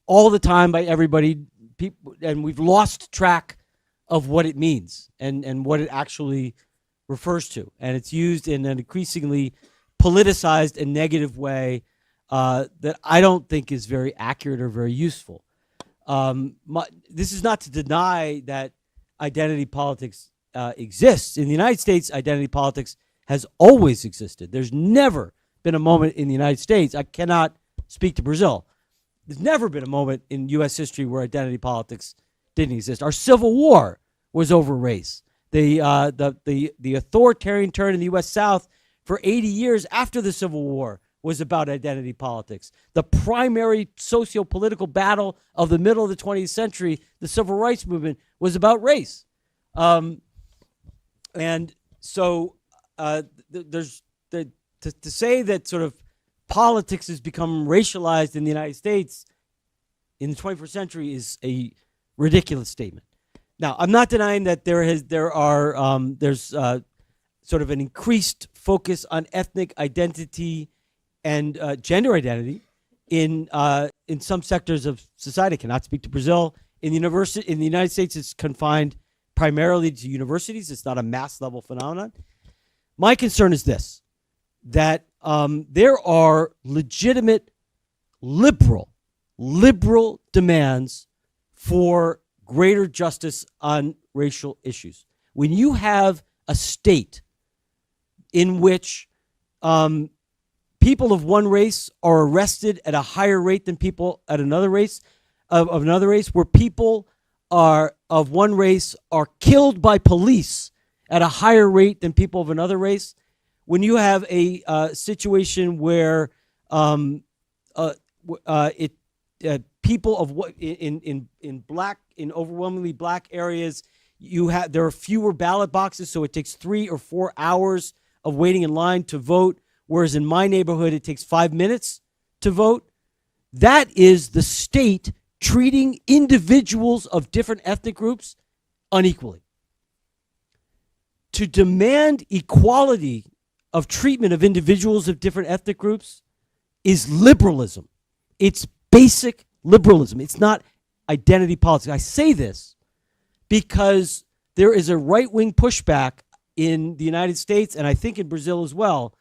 all the time by everybody, and we've lost track of what it means and what it actually refers to. And it's used in an increasingly politicized and negative way that I don't think is very accurate or very useful. This is not to deny that identity politics exists. In the United States, identity politics has always existed. There's never been a moment in the United States, I cannot speak to Brazil, there's never been a moment in U.S. history where identity politics didn't exist. Our Civil War was over race. The authoritarian turn in the U.S. South for 80 years after the Civil War was about identity politics. The primary socio-political battle of the middle of the 20th century, the Civil Rights Movement, was about race. And so to say that sort of politics has become racialized in the United States in the 21st century is a ridiculous statement. Now, I'm not denying that there's sort of an increased focus on ethnic identity and gender identity in some sectors of society. I cannot speak to Brazil. In the United States, it's confined primarily to universities. It's not a mass level phenomenon. My concern is this, that there are legitimate liberal demands for greater justice on racial issues. When you have a state in which people of one race are arrested at a higher rate than people at another race, of another race, where people are of one race are killed by police at a higher rate than people of another race, when you have a situation where people of what in overwhelmingly black areas, there are fewer ballot boxes, so it takes 3 or 4 hours of waiting in line to vote, whereas in my neighborhood it takes 5 minutes to vote. That is the state treating individuals of different ethnic groups unequally. To demand equality of treatment of individuals of different ethnic groups is liberalism. It's basic liberalism. It's not identity politics. I say this because there is a right-wing pushback in the United States, and I think in Brazil as well,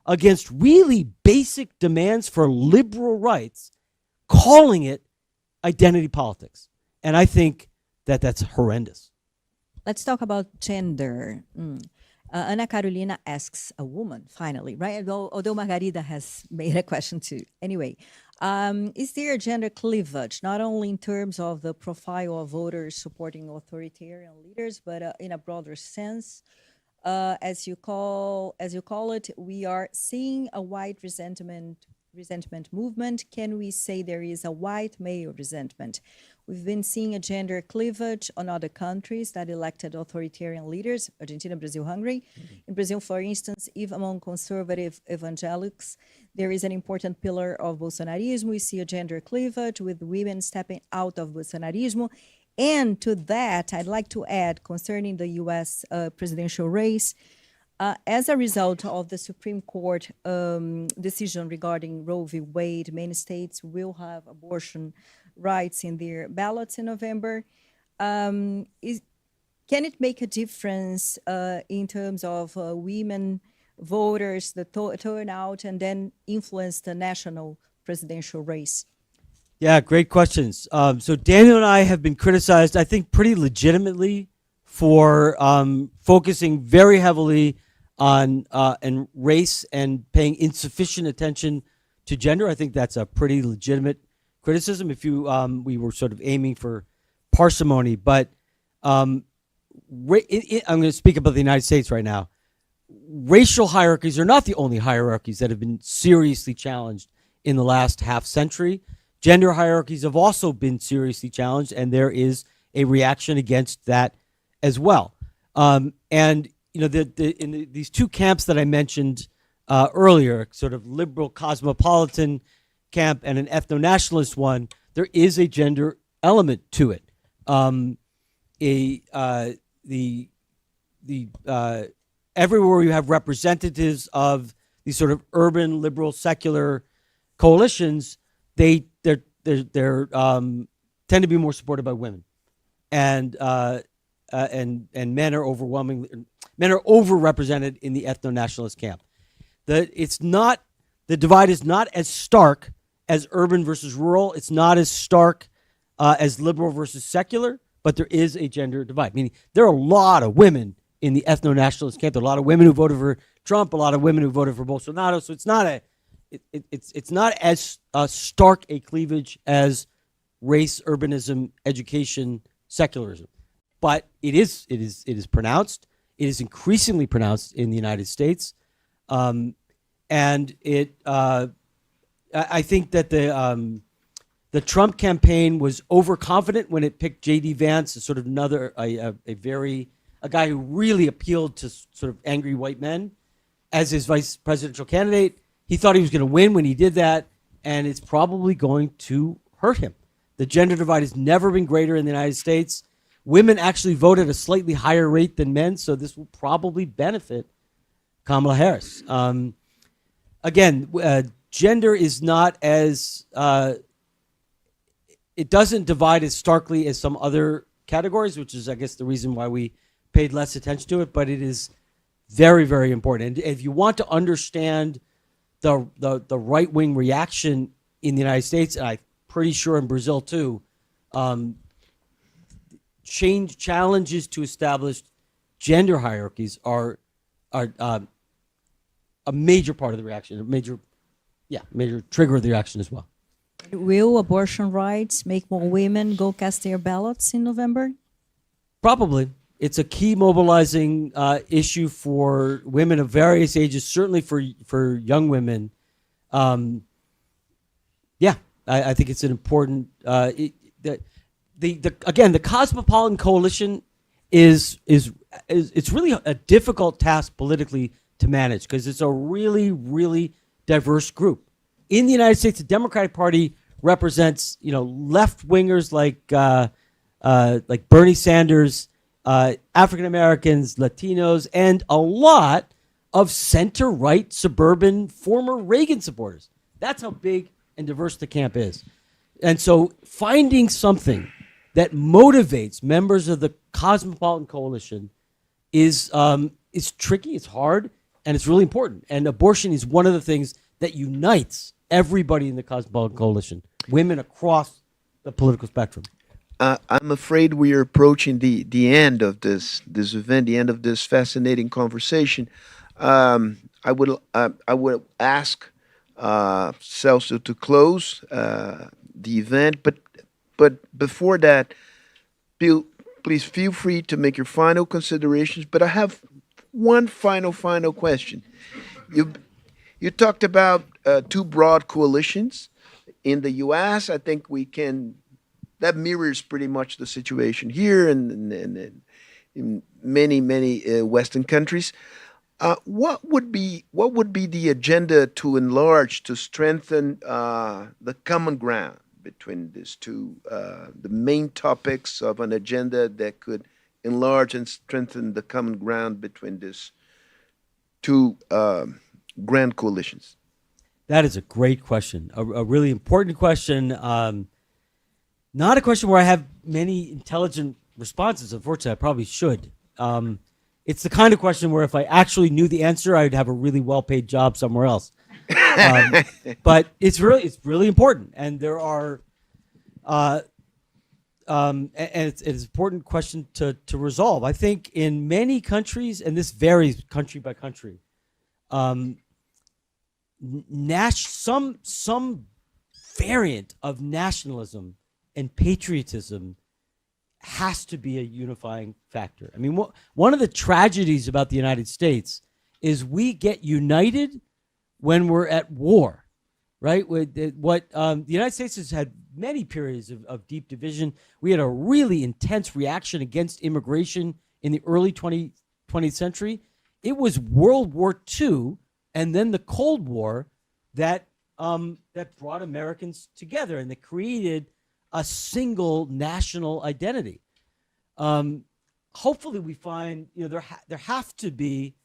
against really basic demands for liberal rights, calling it identity politics. And I think that that's horrendous. Let's talk about gender. Ana Carolina asks a woman, finally, right? Although Margarida has made a question too. Anyway, is there a gender cleavage, not only in terms of the profile of voters supporting authoritarian leaders, but in a broader sense? As you call it, we are seeing a white resentment movement. Can we say there is a white male resentment? We've been seeing a gender cleavage on other countries that elected authoritarian leaders, Argentina, Brazil, Hungary. In Brazil, for instance, even among conservative evangelics, there is an important pillar of Bolsonarismo. We see a gender cleavage with women stepping out of Bolsonarismo. And to that, I'd like to add, concerning the U.S. Presidential race, as a result of the Supreme Court decision regarding Roe v. Wade, many states will have abortion rights in their ballots in November. Can it make a difference in terms of women voters, the turnout, and then influence the national presidential race? Yeah, great questions. So Daniel and I have been criticized, I think, pretty legitimately for focusing very heavily on and race and paying insufficient attention to gender. I think that's a pretty legitimate criticism. If you, we were sort of aiming for parsimony, but I'm going to speak about the United States right now. Racial hierarchies are not the only hierarchies that have been seriously challenged in the last half century. Gender hierarchies have also been seriously challenged, and there is a reaction against that as well. And you know, these two camps that I mentioned earlier, sort of liberal cosmopolitan camp and an ethno-nationalist one, there is a gender element to it. Everywhere you have representatives of these sort of urban liberal secular coalitions, they tend to be more supported by women, and men are overrepresented in the ethno-nationalist camp. The divide is not as stark as urban versus rural. It's not as stark as liberal versus secular, but there is a gender divide. Meaning there are a lot of women in the ethno-nationalist camp. There are a lot of women who voted for Trump, a lot of women who voted for Bolsonaro. So it's not it's not as stark a cleavage as race, urbanism, education, secularism, but it is pronounced. It is increasingly pronounced in the United States, and I think that the Trump campaign was overconfident when it picked J.D. Vance as sort of a guy who really appealed to sort of angry white men as his vice presidential candidate. He thought he was going to win when he did that, and it's probably going to hurt him. The gender divide has never been greater in the United States. Women actually vote at a slightly higher rate than men, so this will probably benefit Kamala Harris. Gender is not as it doesn't divide as starkly as some other categories, which is, I guess, the reason why we paid less attention to it. But it is very, very important. And if you want to understand the right-wing reaction in the United States, and I'm pretty sure in Brazil too, challenges to established gender hierarchies are a major part of the reaction, a major trigger of the reaction as well. Will abortion rights make more women go cast their ballots in November? Probably. It's a key mobilizing issue for women of various ages, certainly for young women. I think it's an important. Again, the Cosmopolitan Coalition is it's really a difficult task politically to manage because it's a really, really diverse group. In the United States, the Democratic Party represents left wingers like Bernie Sanders, African Americans, Latinos, and a lot of center-right suburban former Reagan supporters. That's how big and diverse the camp is. And so finding something that motivates members of the Cosmopolitan Coalition is tricky, it's hard, and it's really important. And abortion is one of the things that unites everybody in the Cosmopolitan Coalition, women across the political spectrum. I'm afraid we are approaching the end of this event, the end of this fascinating conversation. I would ask Celso to close the event, but before that, please feel free to make your final considerations. But I have one final question. You talked about two broad coalitions in the U.S. I think that mirrors pretty much the situation here and in many Western countries. What would be the agenda to enlarge, to strengthen the common ground between these two, the main topics of an agenda that could enlarge and strengthen the common ground between these two grand coalitions? That is a great question, a really important question. Not a question where I have many intelligent responses. Unfortunately, I probably should. It's the kind of question where if I actually knew the answer, I'd have a really well-paid job somewhere else. But it's really important, and there are, and it's an important question to resolve. I think in many countries, and this varies country by country, some variant of nationalism and patriotism has to be a unifying factor. I mean, one of the tragedies about the United States is we get united when we're at war, right? The United States has had many periods of deep division. We had a really intense reaction against immigration in the early 20th century. It was World War II and then the Cold War that brought Americans together and that created a single national identity. Hopefully we find, there have to be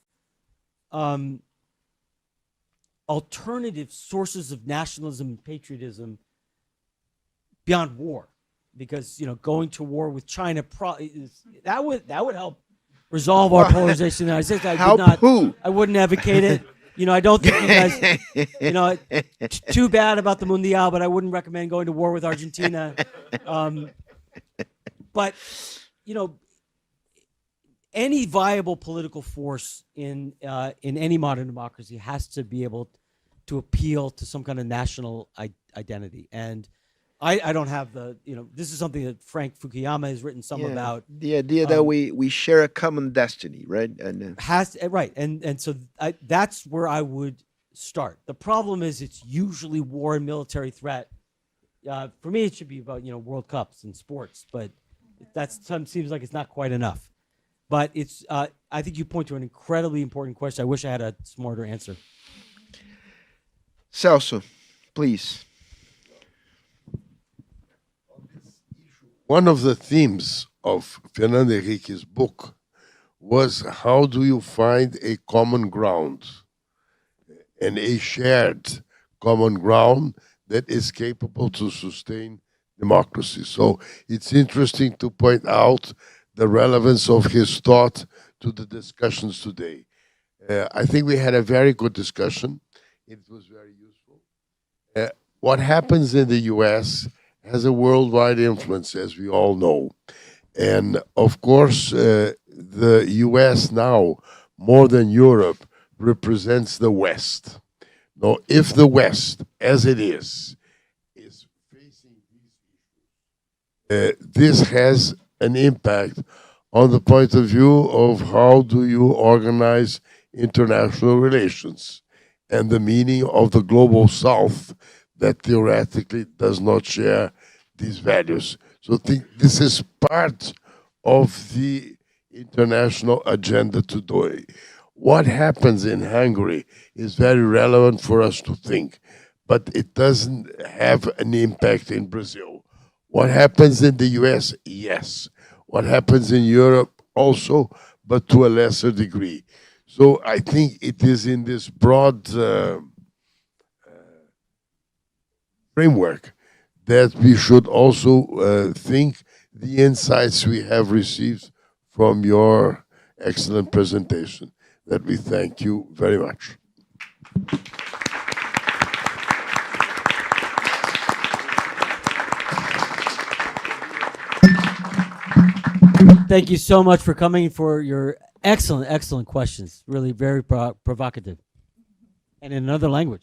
alternative sources of nationalism and patriotism beyond war, because going to war with China that would help resolve our polarization in the United States. I wouldn't advocate it. I don't think you guys, too bad about the Mundial, but I wouldn't recommend going to war with Argentina. But, any viable political force in any modern democracy has to be able to appeal to some kind of national identity. And I don't have this is something that Frank Fukuyama has written about. The idea that we share a common destiny, right? And right. And so that's where I would start. The problem is it's usually war and military threat. For me, it should be about, World Cups and sports, but seems like it's not quite enough. But it's, I think you point to an incredibly important question. I wish I had a smarter answer. Celso, please. One of the themes of Fernando Henrique's book was how do you find a common ground and a shared common ground that is capable to sustain democracy. So it's interesting to point out the relevance of his thought to the discussions today. I think we had a very good discussion. It was very useful. What happens in the US has a worldwide influence, as we all know. And of course, the US now, more than Europe, represents the West. Now, if the West, as it is facing these issues, this has an impact on the point of view of how do you organize international relations and the meaning of the global South that theoretically does not share these values. So this is part of the international agenda today. What happens in Hungary is very relevant for us to think, but it doesn't have an impact in Brazil. What happens in the US? Yes. What happens in Europe? Also, but to a lesser degree. So I think it is in this broad framework that we should also think the insights we have received from your excellent presentation, that we thank you very much. Thank you so much for coming, for your excellent questions. Really very provocative. And in another language.